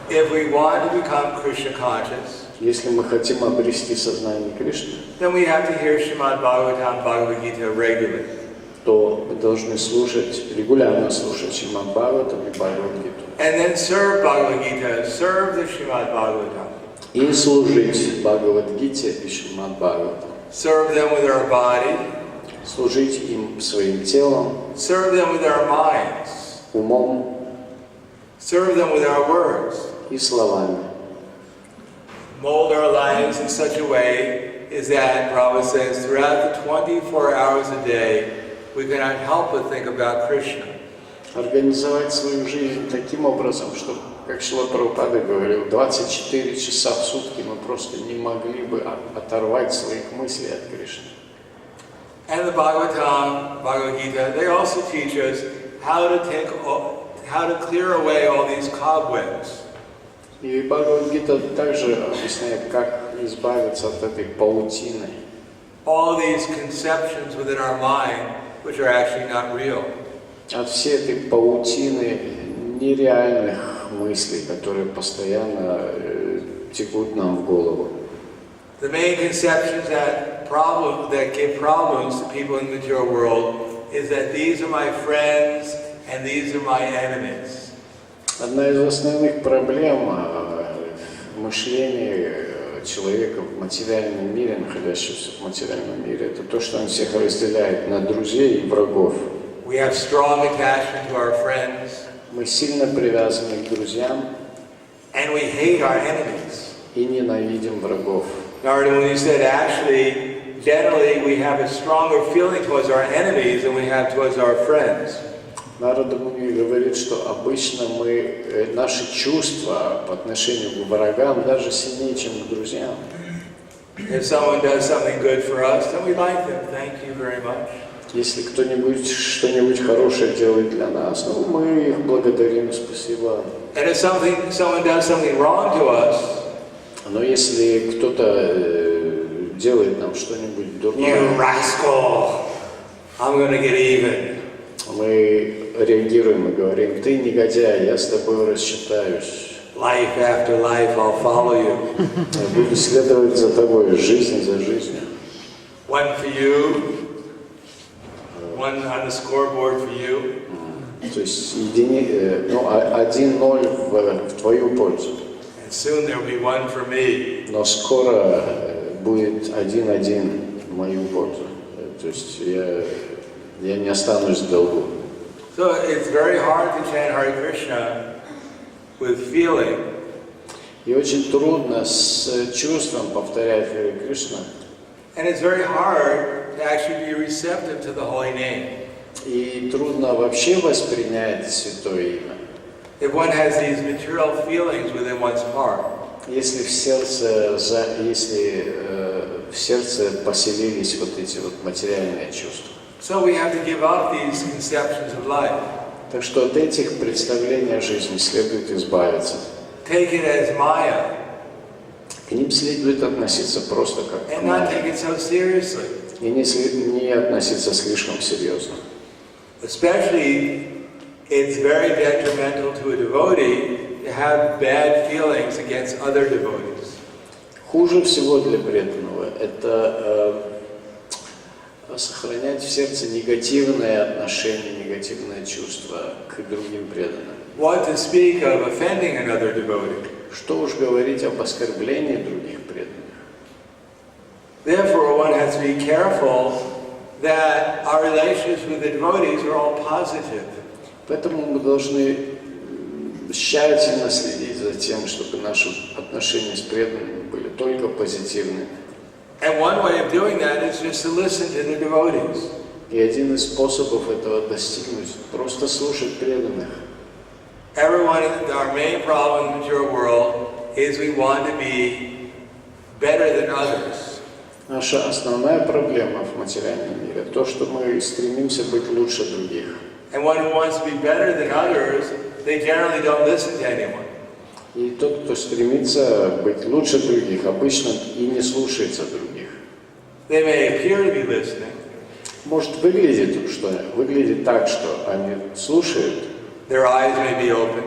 If we want to become Krishna conscious, Если мы хотим обрести сознание Кришны, then we have to hear Srimad Bhagavatam, Bhagavad Gita regularly. то мы должны регулярно слушать Шримад Бхагаватам и Бхагавад-гиту. And then serve Bhagavad Gita, serve the Srimad Bhagavatam. И служить Бхагавад-гите и Шримад Бхагаватам. Serve them with our body, Служить им своим телом, serve them with our minds, умом serve them with our words. и словами. Mold our lives in such a way is that, Prabhupada says, throughout the 24 hours a day, we cannot help but think about Krishna. Организовать свою жизнь таким образом, чтобы, как Шрила Прабхупада говорил, 24 часа в сутки мы просто не могли бы оторвать своих мыслей от Кришны. And the Bhagavatam, Bhagavad Gita, they also teach us how to clear away all these cobwebs. И Бхагавад-гита также объясняет, как избавиться от этой паутины. All these conceptions within our mind, which are actually not real. От всей этой паутины нереальных мыслей, которые постоянно текут нам в голову. The main conceptions that give problems to people in the material world is that these are my friends and these are my enemies. Одна из основных проблем в мышлении человека в материальном мире, находящегося в материальном мире, это то, что он всех разделяет на друзей и врагов. We have strong attachment to our friends. Мы сильно привязаны к друзьям And we hate our enemies. и ненавидим врагов. Narada Muni said, actually, generally we have a stronger feeling towards our enemies than we have towards our friends. Нарада Муни говорит, что обычно наши чувства по отношению к врагам даже сильнее, чем к друзьям. If someone does something good for us, then we like them. Thank you very much. Если кто-нибудь что-нибудь хорошее делает для нас, мы их благодарим, спасибо. And if someone does something wrong to us, Но если кто-то делает нам что-нибудь дурное, you rascal, I'm going to get even. Мы реагируем и говорим: ты негодяй, я с тобой рассчитаюсь. Life after life, I'll follow you. Я буду следовать за тобой, жизнь за жизнью. One for you, one on the scoreboard for you. То есть 1-0 в твою пользу. And soon there will be one for me. Но скоро будет 1-1 в мою пользу. То есть я не останусь в долгу. So it's very hard to chant Hare Krishna with feeling. И очень трудно с чувством повторять Харе Кришна. And it's very hard to actually be receptive to the holy name. И трудно вообще воспринять святое имя. If one has these material feelings within one's heart. Если в сердце поселились вот эти вот материальные чувства. So we have to give up these conceptions of life. Так что от этих представлений о жизни следует избавиться. Take it as Maya. К ним следует относиться просто как к And not take it so seriously. И не относиться слишком серьезно. Especially, it's very detrimental to a devotee to to have bad feelings against other devotees. Хуже всего для преданного – это сохранять в сердце негативное отношение, негативное чувство к другим преданным. What to speak of offending another devotee? Что уж говорить об оскорблении других преданных. Therefore, one has to be careful that our relationships with the devotees are all positive. Поэтому мы должны тщательно следить за тем, чтобы наши отношения с преданными были только позитивны. And one way of doing that is just to listen to the devotees. И один из способов этого достигнуть – просто слушать преданных. Everyone, our main problem in the material world is we want to be better than others. Наша основная проблема в материальном мире – то, что мы стремимся быть лучше других. And one who wants to be better than others, they generally don't listen to anyone. И тот, кто стремится быть лучше других, обычно и не слушается других. They may appear to be listening. Может выглядит так, что они слушают, Their eyes may be open.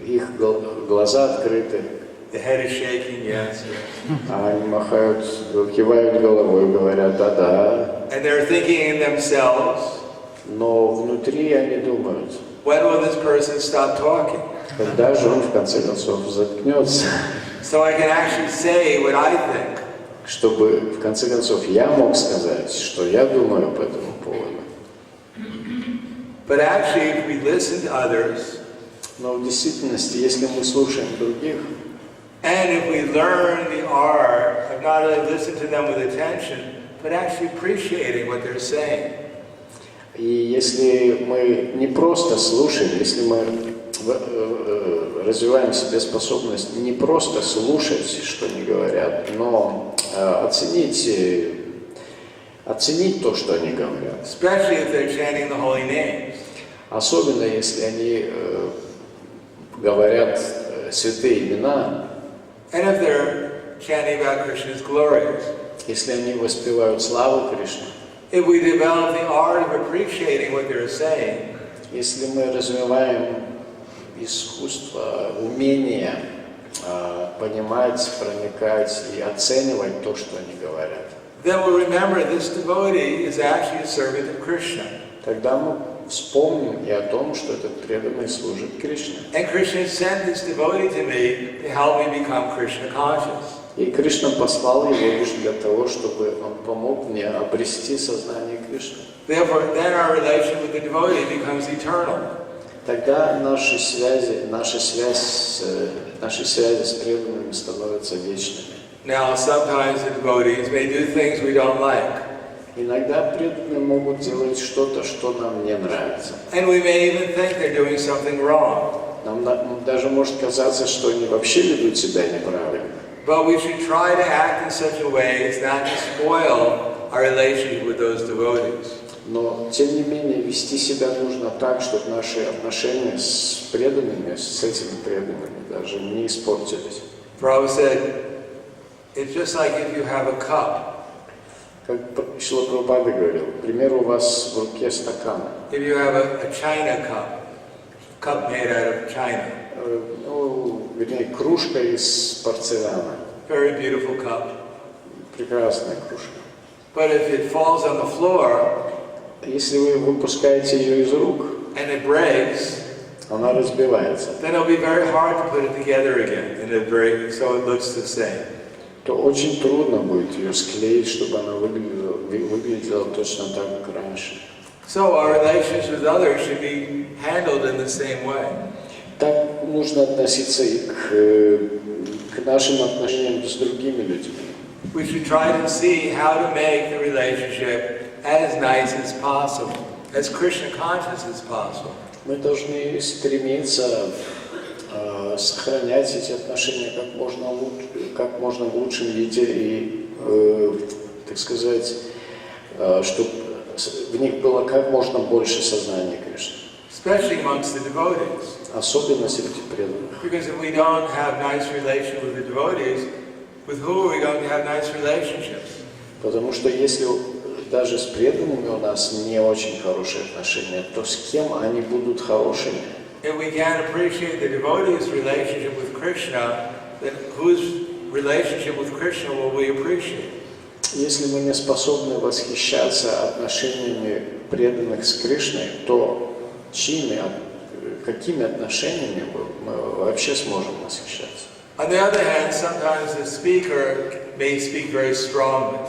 их глаза открыты, The head is shaking, yes, yes. а они махают, кивают головой, говорят «да-да». And they're thinking in themselves, Но внутри они думают, when will this person stop talking? когда же он в конце концов заткнется, So I can actually say what I think. чтобы в конце концов я мог сказать, что я думаю по этому поводу. But actually, if we listen to others, Но в действительности, если мы слушаем других, and if we learn the art of not only listening to them with attention, but actually appreciating what they're saying, и если мы не просто слушаем, если мы развиваем в себе способность не просто слушать, что они говорят, но оценить то, что они говорят. especially if they're chanting the holy names. Особенно если они говорят святые имена, And if they're chanting about Krishna's glories. если они воспевают славу Кришны, If we develop the art of appreciating what they're saying, если мы развиваем искусство, умение понимать, проникать и оценивать то, что они говорят, then we'll remember this devotee is actually a servant of Krishna. тогда мы вспомним и о том, что этот преданный служит Кришне. And Krishna sent this devotee to me to help me become Krishna conscious. И Кришна послал его лишь для того, чтобы он помог мне обрести сознание Кришны. Therefore, then our relation with the devotee becomes eternal. Тогда наши связи с преданными становятся вечными. Now, sometimes the devotees may do things we don't like. Иногда преданные могут делать что-то, что нам не нравится. And we may even think they're doing something wrong. Нам даже может казаться, что они вообще ведут себя неправильно. But we should try to act in such a way as not to spoil our relationship with those devotees. Но, тем не менее, вести себя нужно так, чтобы наши отношения с преданными, с этими преданными даже не испортились. Prabhupada said, it's just like if you have a cup. Как Шрила Прабхупада говорил, к примеру, у вас в руке стакан. If you have a china cup made out of china. Вернее, кружка из порцеляна. Very beautiful cup. Прекрасная кружка. But if it falls on the floor, если вы выпускаете ее из рук, and it breaks, она разбивается, then it'll be very hard to put it together again, so it looks the same. То очень трудно будет ее склеить, чтобы она выглядела точно так, как раньше. So our relationships with others should be handled in the same way. Так нужно относиться и к нашим отношениям с другими людьми. We should try to see how to make the relationship as nice as possible, as Krishna conscious as possible. Мы должны стремиться сохранять эти отношения как можно в лучшем виде и, так сказать, чтобы в них было как можно больше сознания Кришны. Especially amongst the devotees. Особенно среди преданных. Because if we don't have nice relations with the devotees, with who are we going to have nice relationships? Потому что если даже с преданными у нас не очень хорошие отношения, то с кем они будут хорошими? if we can't appreciate the devotee's relationship with Krishna, then whose relationship with Krishna will we appreciate? Если мы не способны восхищаться отношениями преданных с Кришной, то какими отношениями мы вообще сможем восхищаться? On the other hand, sometimes the speaker may speak very strongly.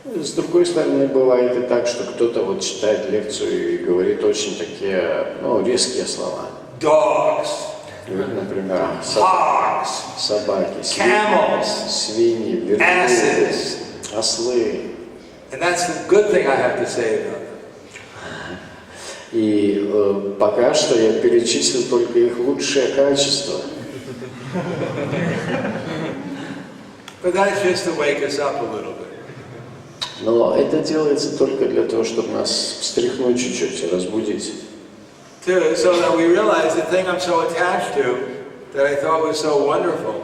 С другой стороны, бывает и так, что кто-то вот читает лекцию и говорит очень такие, резкие слова. Dogs, Например, hogs, собаки, свиньи, верблюды, asses. ослы. And that's the good thing I have to say about them. И пока что я перечислил только их лучшие качества. But that's just to wake us up a little bit. Но это делается только для того, чтобы нас встряхнуть чуть-чуть, разбудить. So that we realize the thing I'm so attached to, that I thought was so wonderful,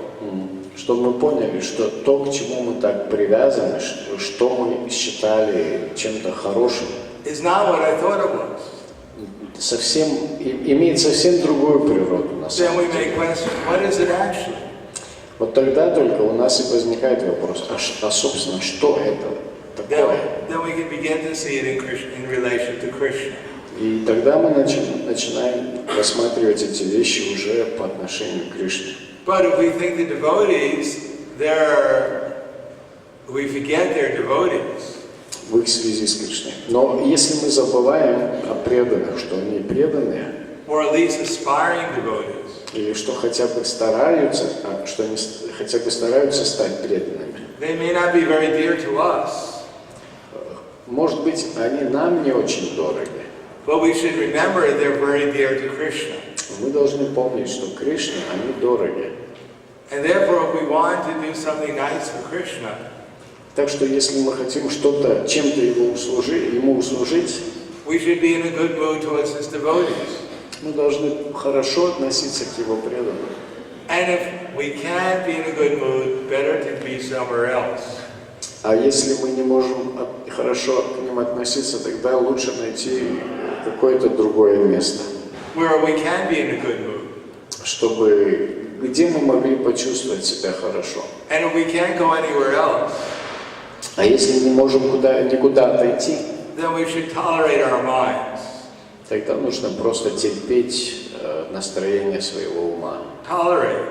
Чтобы мы поняли, что то, к чему мы так привязаны, что мы считали чем-то хорошим, is not what I thought it was. Имеет совсем другую природу на Then самом we деле. may question, what is it actually? Вот тогда только у нас и возникает вопрос, собственно, что это такое? Then we can begin to see it in relation to Krishna. И тогда мы начинаем рассматривать эти вещи уже по отношению к Кришне. But if we think the devotees, we forget they're devotees. В их связи с Кришной. Но если мы забываем о преданных, что они преданные, Or at least aspiring devotees, или что хотя бы стараются стать преданными, they may not be very dear to us, может быть, они нам не очень дороги. but we should remember they're very dear to Krishna. Мы должны помнить, что Кришне они дороги. And therefore, if we want to do something nice for Krishna, Так что если мы хотим чем-то ему услужить, we should be in a good mood towards his devotees. мы должны хорошо относиться к его преданным. And if we can't be in a good mood, better to be somewhere else. А если мы не можем хорошо к ним относиться, тогда лучше найти какое-то другое место, Where we can be in a good mood. где мы могли почувствовать себя хорошо. And if we can't go anywhere else, А если не можем никуда отойти, then we should tolerate our minds. тогда нужно просто терпеть настроение своего ума. Tolerate.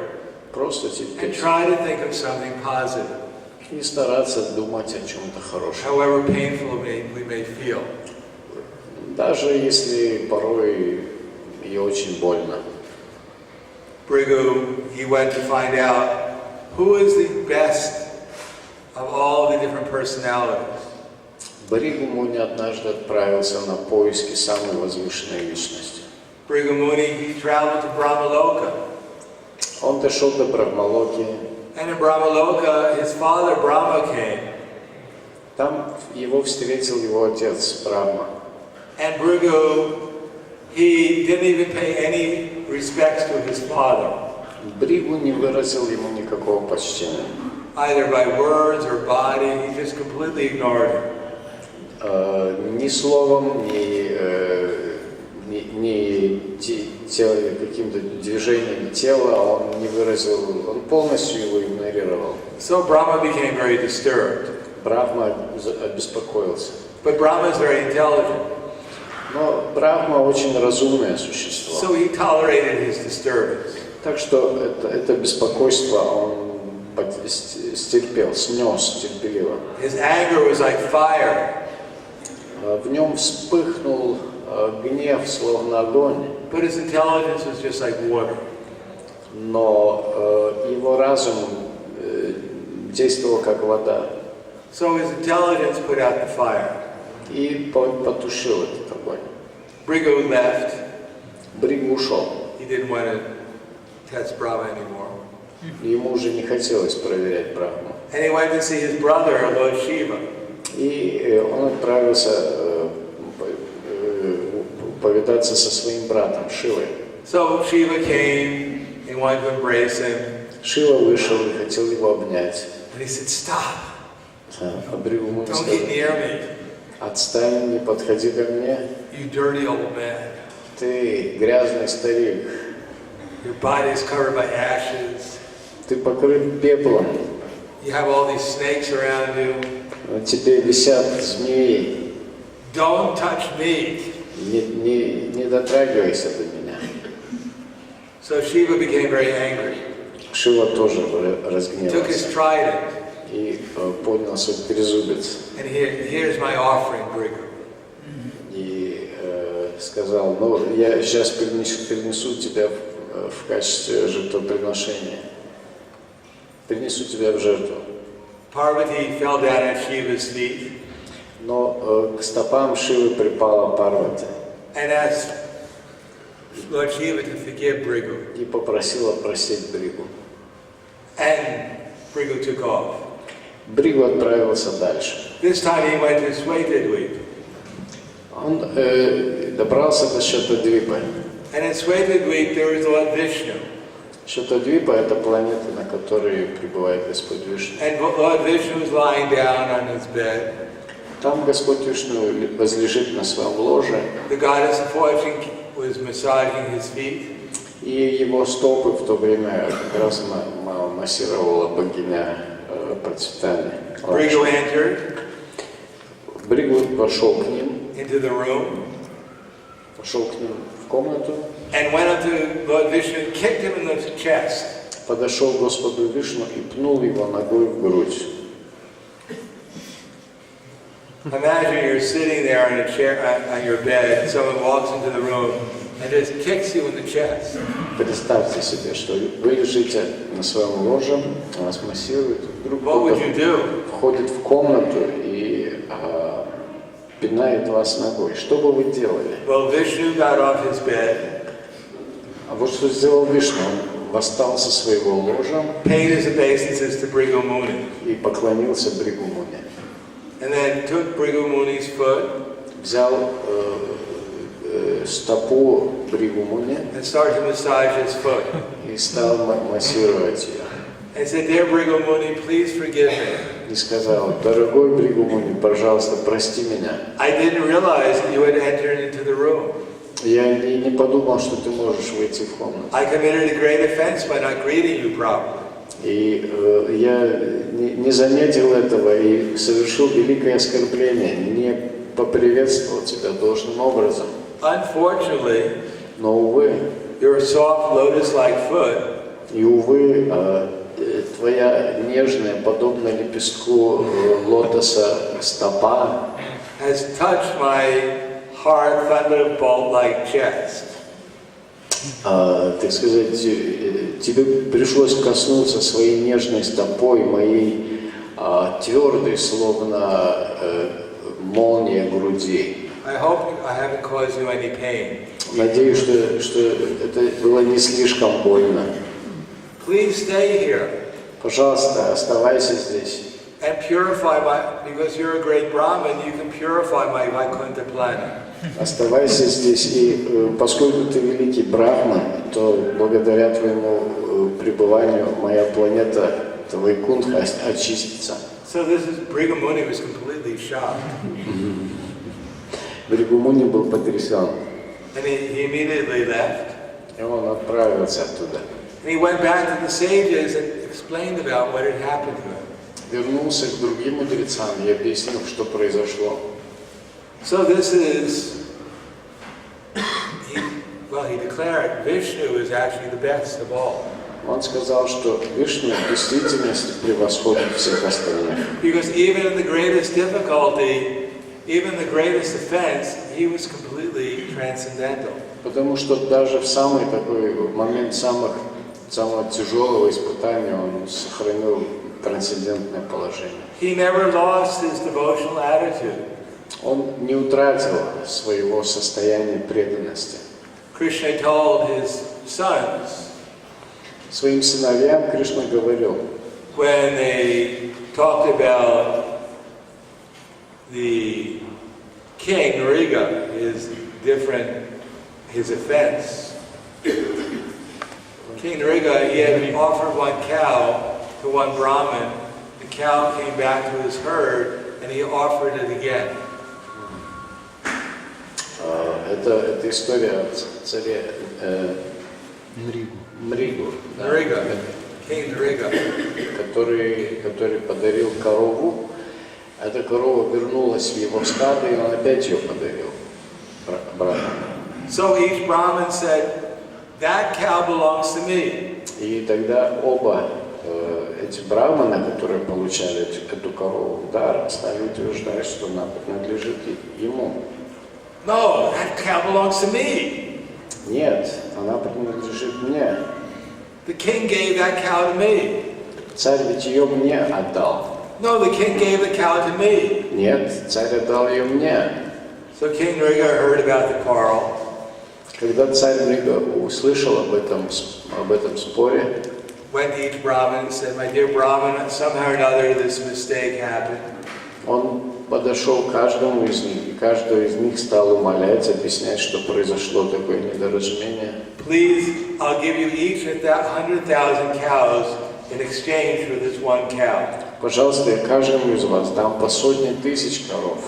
Просто And терпеть. try to think of something positive, И стараться думать о чем-то хорошем. however painful we may feel. Даже если порой и очень больно. Brigu, he went to find out who is the best of all the different personalities. Бригу Муни однажды отправился на поиски самой возвышенной личности. Brigu Muni, he traveled to Brahmaloka. Он дошел до Брахмалоки. And in Brahmaloka, his father Brahma came. Там его встретил его отец Брахма. And Brigu, he didn't even pay any respects to his father, Бригу не выразил ему никакого почтения. either by words or body. He just completely ignored him. Ни словом, ни каким-то движением тела он не выразил, он полностью его игнорировал. So Brahma became very disturbed. Брахма обеспокоился. But Brahma is very intelligent. Но Брахма очень разумное существо. So he tolerated his disturbance. Так что это беспокойство он стерпел, снес терпеливо. His anger was like fire. В нем вспыхнул гнев, словно огонь, But his intelligence was just like water. но его разум действовал как вода So his intelligence put out the fire. и потушил этот огонь. Brigu left. Бригу ушел. He didn't want to test Brahma anymore. Ему уже не хотелось проверять Брахму. And he went to see his brother, Lord Shiva. И он отправился повидаться со своим братом Шивой. So Shiva came and wanted to embrace him. Шива вышел и хотел его обнять. And he said, stop, А Бригу ему don't сказал: get near me, отстань, не подходи ко мне, you dirty old man. Ты грязный старик. Your body is covered by ashes. Ты покрыт пеплом. You have all these snakes around you. На тебе висят змеи. Don't touch me. Не дотрагивайся до меня. So Shiva became very angry. Шива тоже Took his разгневался trident. и поднял свой трезубец And here's my offering, Brigu. и сказал, ну, я сейчас перенесу тебя в качестве жертвоприношения. Принесу тебя в жертву. Parvati fell down at Shiva's feet Но к стопам Шивы припала Парвати and asked Lord Shiva to forgive Brigu. и попросила простить Бригу. And Brigu took off. Бригу отправился дальше. This time he went to Swetadweep. Он добрался до Шатадвипы. And in Swetadweep there was Lord Vishnu. Шатадвипа — это планета, на которой пребывает Господь Вишну. And Lord Vishnu was lying down on his bed. Там Господь Вишну возлежит на своем ложе, The goddess of fortune was massaging his feet. и его стопы в то время как раз массировала богиня процветания. Brigu entered Бригу пошел к ним, into the room пошел к ним в комнату, and went up to Lord Vishnu and kicked him in the chest. подошел к Господу Вишну и пнул его ногой в грудь. Imagine you're sitting there on a chair on your bed, and someone walks into the room and just kicks you in the chest. Представьте себе, что вы лежите на своем ложе, вас массируют, вдруг What would you кто-то do? входит в комнату и пинает вас ногой. Что бы вы делали? Well, Vishnu got off his bed, А вот что сделал Вишну, он восстал со своего ложа paid his obeisances to Brigu Muni, и поклонился Бригу Муни. and then took Brigu Muni's foot Взял стопу Бригу Муни and started to massage his foot. и стал массировать ее. And said, "Dear Brigu Muni, please forgive me. И сказал, дорогой Бригу Муни, пожалуйста, прости меня. I didn't realize that you had entered into the room. Я не подумал, что ты можешь выйти в комнату. I committed a great offense by not greeting you properly. И я не заметил этого и совершил великое оскорбление, не поприветствовал тебя должным образом. Unfortunately, Но, увы, your soft lotus-like foot и, увы, твоя нежная, подобно лепестку лотоса стопа has touched my hard thunderbolt-like chest. Так сказать, тебе пришлось коснуться своей нежной стопой, моей твердой, словно молния груди. I hope I haven't caused you any pain. Надеюсь, что это было не слишком больно. Please stay here Пожалуйста, оставайся здесь. and purify because you're a great Brahmin, you can purify my Vaikuntha planet. Оставайся здесь, и поскольку ты великий брахман, то благодаря твоему пребыванию моя планета Вайкунтха очистится. So Brigu Muni was completely shocked. Бригу Муни был потрясен, And he immediately left. и он отправился оттуда. And he went back to the sages and explained about what had happened to him. Вернулся к другим мудрецам и объяснил, что произошло. So this is, he declared Vishnu is actually the best of all. Он сказал, что Вишну в действительности превосходит всех остальных. Because even in the greatest difficulty, even the greatest offense, he was completely transcendental. Потому что даже в самый такой момент самого тяжелого испытания он сохранил трансцендентное положение. He never lost his devotional attitude. Он не утратил своего состояния преданности. Krishna told his sons, Своим сыновьям Кришна говорил, when they talked about the king, Nriga, his offense. King Nriga, he had offered one cow to one Brahmin. The cow came back to his herd, and he offered it again. Это история о царе Мригу, да, Nriga, King Nriga. который подарил корову. Эта корова вернулась в его стадо, и он опять ее подарил брату. So each Brahmin said, that cow belongs to me. И тогда оба эти браманы, которые получали эту корову в дар, стали утверждать, что она принадлежит ему. No, that cow belongs to me. Нет, она принадлежит мне. The king gave that cow to me. Царь ведь ее мне отдал. No, the king gave the cow to me. Нет, царь отдал ее мне. So King Nriga heard about the quarrel. Когда царь Мрига услышал об этом споре, Went to each Brahmin and said, my dear Brahmin, somehow or another this mistake happened. он подошел к каждому из них, и каждый из них стал умолять, объяснять, что произошло такое недоразумение. Please, I'll give you each 100,000 cows in exchange for this one cow. Пожалуйста, я каждому из вас дам по 100 000 коров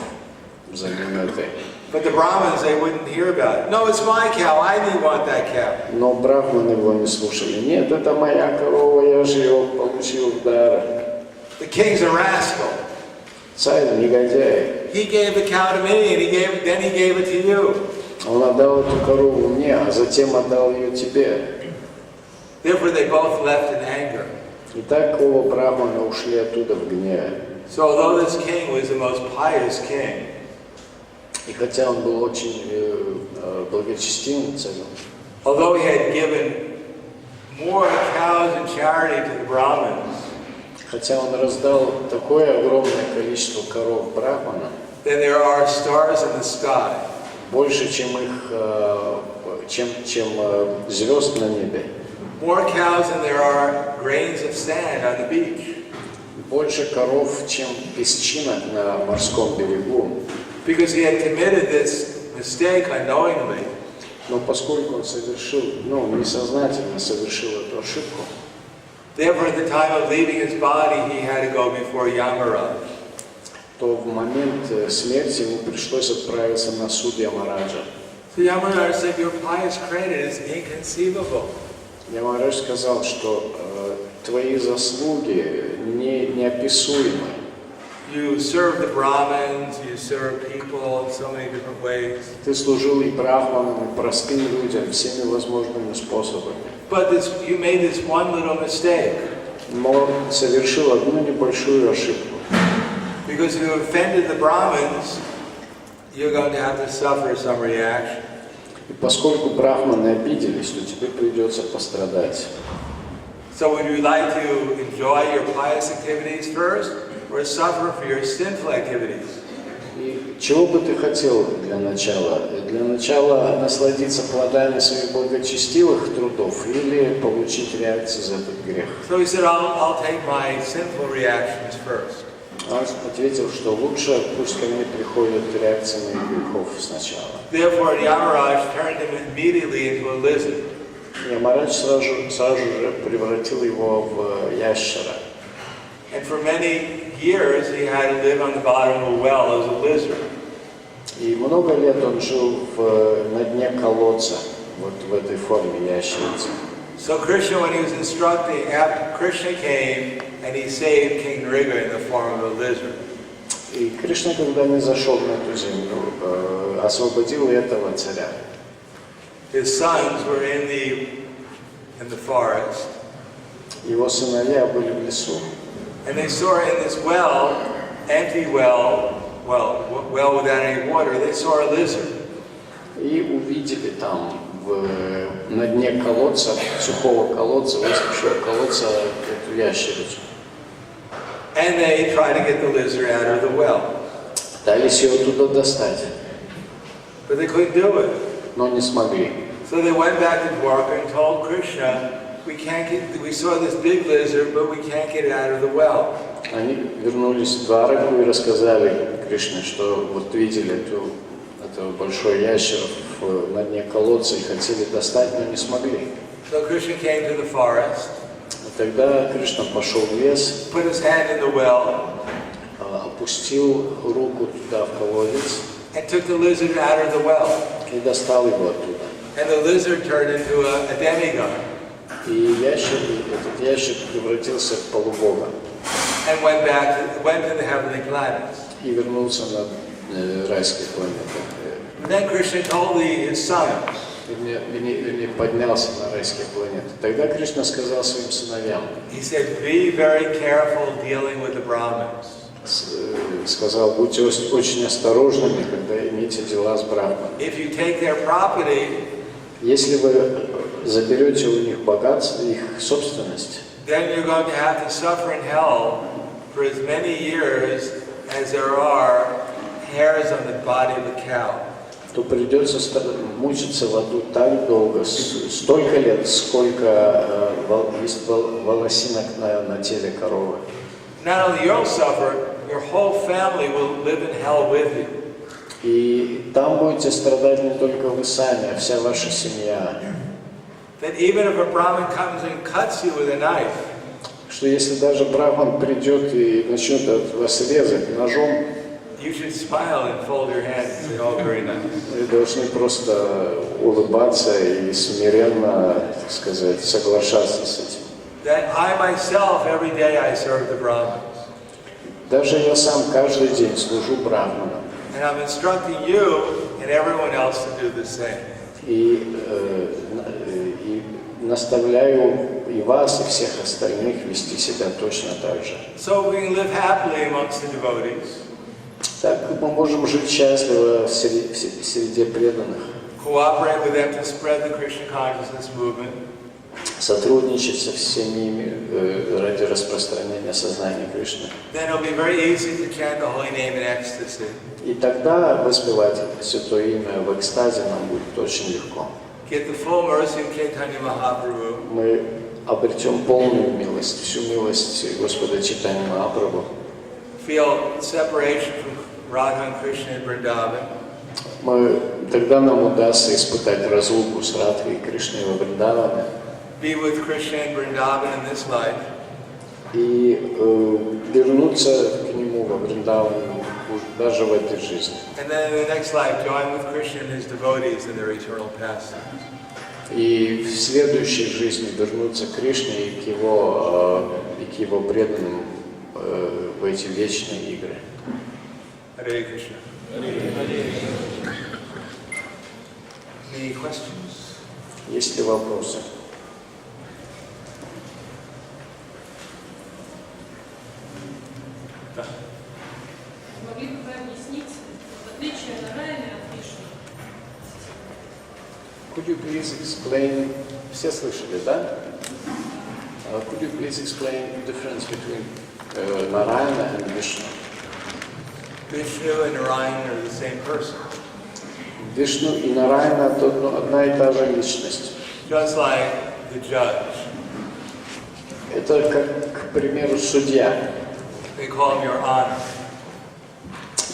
взамен этой. But the Brahmins, they wouldn't hear about it. No, it's my cow. I didn't want that cow. Но брахманы его не слушали. Нет, это моя корова, я же ее получил в дар. The king's a rascal. Царь негодяй. He gave the cow to me, and then he gave it to you. Он отдал эту корову мне, а затем отдал ее тебе. Therefore, they both left in anger. И так оба брахмана ушли оттуда в гневе. So, although this king was the most pious king, И хотя он был очень благочестивым царем, although he had given more cows in charity to the Brahmins хотя он раздал такое огромное количество коров брахманам, than there are stars in the sky, больше, чем звезд на небе, more cows than there are grains of sand on the beach, больше коров, чем песчинок на морском берегу. because he had committed this mistake unknowingly. Но поскольку он совершил, несознательно совершил эту ошибку, Therefore, at the time of leaving his body, he had to go before Yamaraj. то в момент смерти ему пришлось отправиться на суд Ямараджа. So Yamaraj said, your pious credit is inconceivable. Ямарадж сказал, что твои заслуги неописуемы. You serve the Brahmins, you serve people in so many different ways. Ты служил и брахманам, и простым людям всеми возможными способами. But you made this one little mistake. Но совершил одну небольшую ошибку. Because if you offended the Brahmins, you're going to have to suffer some reaction. И поскольку брахманы обиделись, то тебе придется пострадать. So would you like to enjoy your pious activities first, or suffer for your sinful activities? И чего бы ты хотел для начала? Для начала насладиться плодами своих благочестивых трудов или получить реакцию за этот грех? So he said, I'll take my sinful reactions first. Он ответил, что лучше пусть ко мне приходят реакции моих грехов сначала. Therefore, Yamaraj turned him immediately into a lizard. Ямарадж сразу же превратил его в ящера. And for many years, he had to live on the bottom of a well as a lizard. И много лет он жил на дне колодца, вот в этой форме ящерицы. So Krishna, when he was instructing, Krishna came and he saved King Nriga in the form of a lizard. И Кришна, когда не зашел на эту землю, освободил этого царя. His sons were in the forest, Его сыновья были в лесу. and they saw in this well, empty well without any water, they saw a lizard. И увидели там на дне колодца, сухого колодца, высохшего колодца, эту ящерицу. And they tried to get the lizard out of the well, Пытались ее оттуда достать, but they couldn't do it. но не смогли. So they went back to Dwarka and told Krishna, we saw this big lizard, but we can't get it out of the well. Они вернулись в Двараку и рассказали Кришне, что вот видели этого большого ящера на дне колодца и хотели достать, но не смогли. So Krishna came to the forest, И тогда Кришна пошел в лес, put his hand in the well, опустил руку туда в колодец, and took the lizard out of the well. и достал его оттуда. And the lizard turned into a demigod. И этот ящик превратился в полубога And went to the heavenly planets. и вернулся на райские планеты. Then Krishna told his sons, Вернее, поднялся на райские планеты. Тогда Кришна сказал своим сыновьям, he said, be very careful dealing with the Brahmins. сказал, будьте очень осторожными, когда имеете дела с брахманами. If you take their property, Если вы заберете у них богатство, их собственность, then you're going to have to suffer in hell for as many years as there are hairs on the body of a cow. то придется мучиться в аду так долго, столько лет, сколько есть волосинок на теле коровы. Not only you'll suffer, your whole family will live in hell with you. И там будете страдать не только вы сами, а вся ваша семья. That even if a Brahmin comes and cuts you with a knife, Что если даже брахман придет и начнет вас резать ножом, you should smile and fold your hands and say, oh, very nice. вы должны просто улыбаться и смиренно, так сказать, соглашаться с этим. That I myself, every day I serve the Brahmins. Даже я сам каждый день служу брахманам. And I'm instructing you and everyone else to do the same. И наставляю и вас, и всех остальных вести себя точно так же. So we can live happily amongst the devotees. Так мы можем жить счастливо среди преданных, Cooperate with them to spread the Krishna consciousness movement. сотрудничать со всеми ими ради распространения сознания Кришны. Then it'll be very easy to chant the holy name in ecstasy. И тогда воспевать Святое Имя в экстазе нам будет очень легко. Get the full mercy of Chaitanya Mahaprabhu. Мы обретем полную милость, всю милость Господа Чайтаньи Махапрабху. Feel separation from Radha and Krishna in Vrindavan. Тогда нам удастся испытать разлуку с Радхой и Кришной во Вриндаване. Be with Krishna in Vrindavan in this life. И вернуться к Нему во Вриндаван даже в этой жизни. And then in the next life, join with Krishna and his devotees in their eternal pastimes. И в следующей жизни вернуться к Кришне и к Его преданным в эти вечные игры. Hare Krishna. Any questions? Есть ли вопросы? Могли бы вы объяснить отличие Нараяны от Вишну? Could you please explain? Все слышали, да? Could you please explain the difference between Narayana and Vishnu? Vishnu and Narayan are the same person. Вишну и Нараяна – это одна и та же личность. Just like the judge. Это как, к примеру, судья. They call him your honor.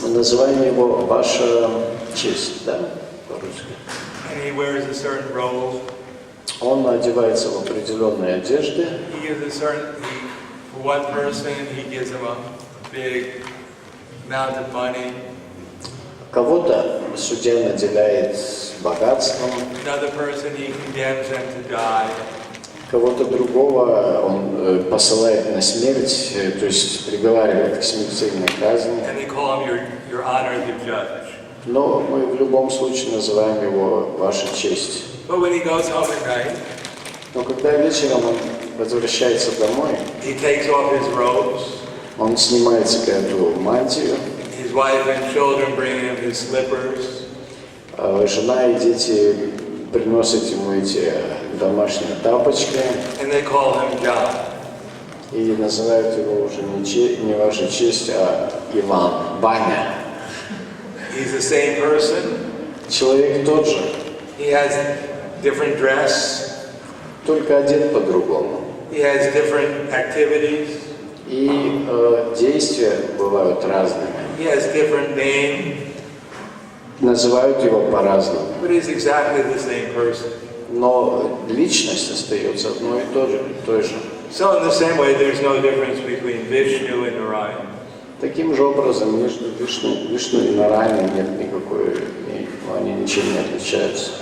Мы называем его «Ваша честь», да, по-русски. And he wears a certain robe. Он одевается в определенные одежды. He gives a certain, for one person, he gives him a big amount of money. Кого-то судья наделяет богатством, Another person, he condemns them to die. кого-то другого он посылает на смерть, то есть приговаривает к смертельной казни. And they call him your honor, the judge. Но мы в любом случае называем его «Ваша честь». But when he goes home at night, Но когда вечером он возвращается домой, he takes off his robes. он снимает себе эту мантию, His wife and children bring him his slippers. жена и дети приносят ему эти домашние тапочки And they call him John. и называют его уже не «Ваша честь», а Иван, Ваня. He's the same person. Человек тот же, He has different dress. только одет по-другому. He has different activities. И действия бывают разными. He has different name. Называют его по-разному. But he's exactly the same person. Но личность остается одной и той же. So in the same way, there's no difference between Vishnu and Narayan. Таким же образом между Вишну и Нараяной нет никакой, они ничем не отличаются.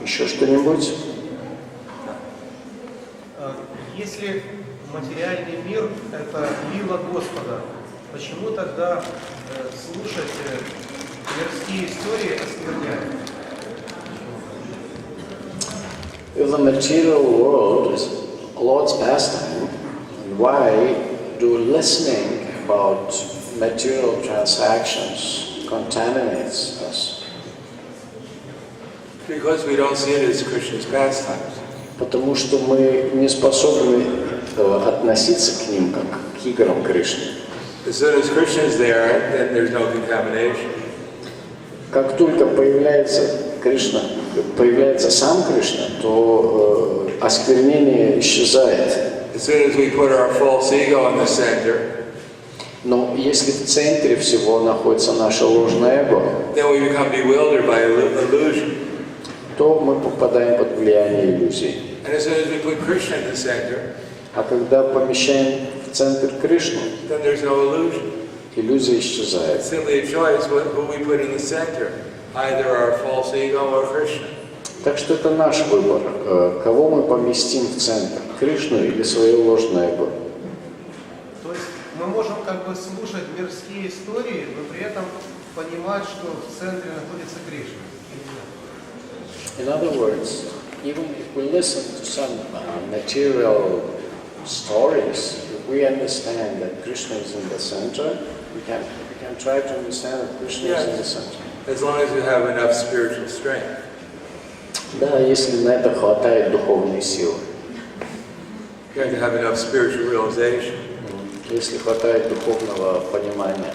Еще что-нибудь? Если материальный мир – это лила Господа, почему тогда слушать мирские истории оскверняют? If the material world is Lord's pastime, why do listening about material transactions contaminates us? Because we don't see it as Krishna's pastimes. Потому что мы не способны относиться к ним как к играм Кришны. As soon as Krishna is there, then there's no contamination. Как только появляется сам Кришна, то осквернение исчезает. As soon as we put our false ego in the center, Но если в центре всего находится наше ложное эго, then we become bewildered by illusion. то мы попадаем под влияние иллюзий. And as soon as we put Krishna in the center, А когда помещаем в центр Кришну, then there's no illusion. иллюзия It's исчезает. simply a choice who we put in the center, either our false ego or Krishna. Так что это наш выбор, кого мы поместим в центр, Кришну или свое ложное эго. То есть мы можем как бы слушать мирские истории, но при этом понимать, что в центре находится Кришна. In other words, even if we listen to some material stories, if we understand that Krishna is in the center, we can try to understand that Krishna is in the center. As long as you have enough spiritual strength. Да, если на это хватает духовной силы. You have to have enough spiritual realization. Если хватает духовного понимания.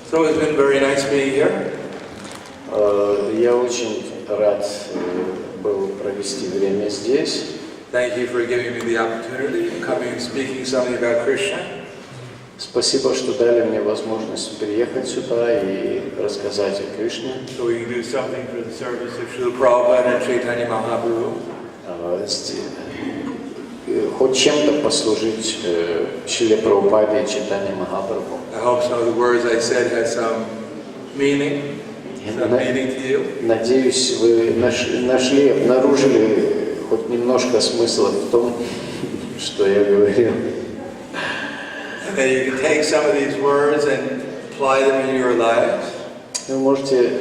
So it's been very nice being here. Я очень рад был провести время здесь. Thank you for giving me the opportunity of coming and speaking something about Krishna. Спасибо, что дали мне возможность приехать сюда и рассказать о Кришне. So we can do something for the service of Srila Prabhupada and Chaitanya Mahaprabhu. Хоть чем-то послужить Шриле Прабхупаде и Чайтанье Махапрабху. I hope some of the words I said had some meaning to you. Надеюсь, вы обнаружили хоть немножко смысла в том, что я говорил. And then you can take some of these words and apply them in your lives. Вы можете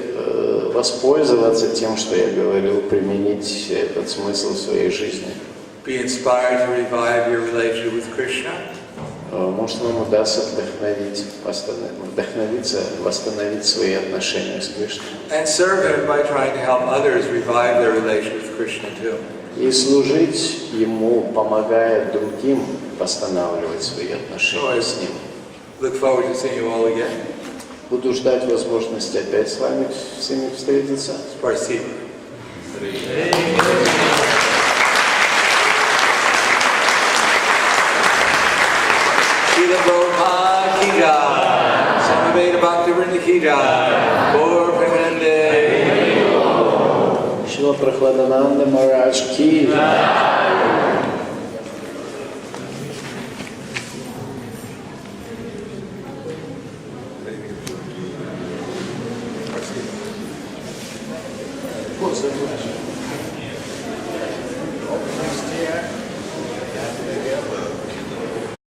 воспользоваться тем, что я говорил, применить этот смысл в своей жизни. Be inspired to revive your relationship with Krishna. Может, вам удастся вдохновиться, восстановить свои отношения с Кришной. And serve Him by trying to help others revive their relationship with Krishna too. И служить Ему, помогая другим восстанавливать свои отношения с Ним. Look forward to seeing you all again. Буду ждать возможности опять с вами всеми встретиться. Спасибо. Srila Prabhupada ki jai. Samaveda Bhaktivinoda ki jai. Gaur Premanande. Шрила Прахладананда Марадж ки джай. Спасибо.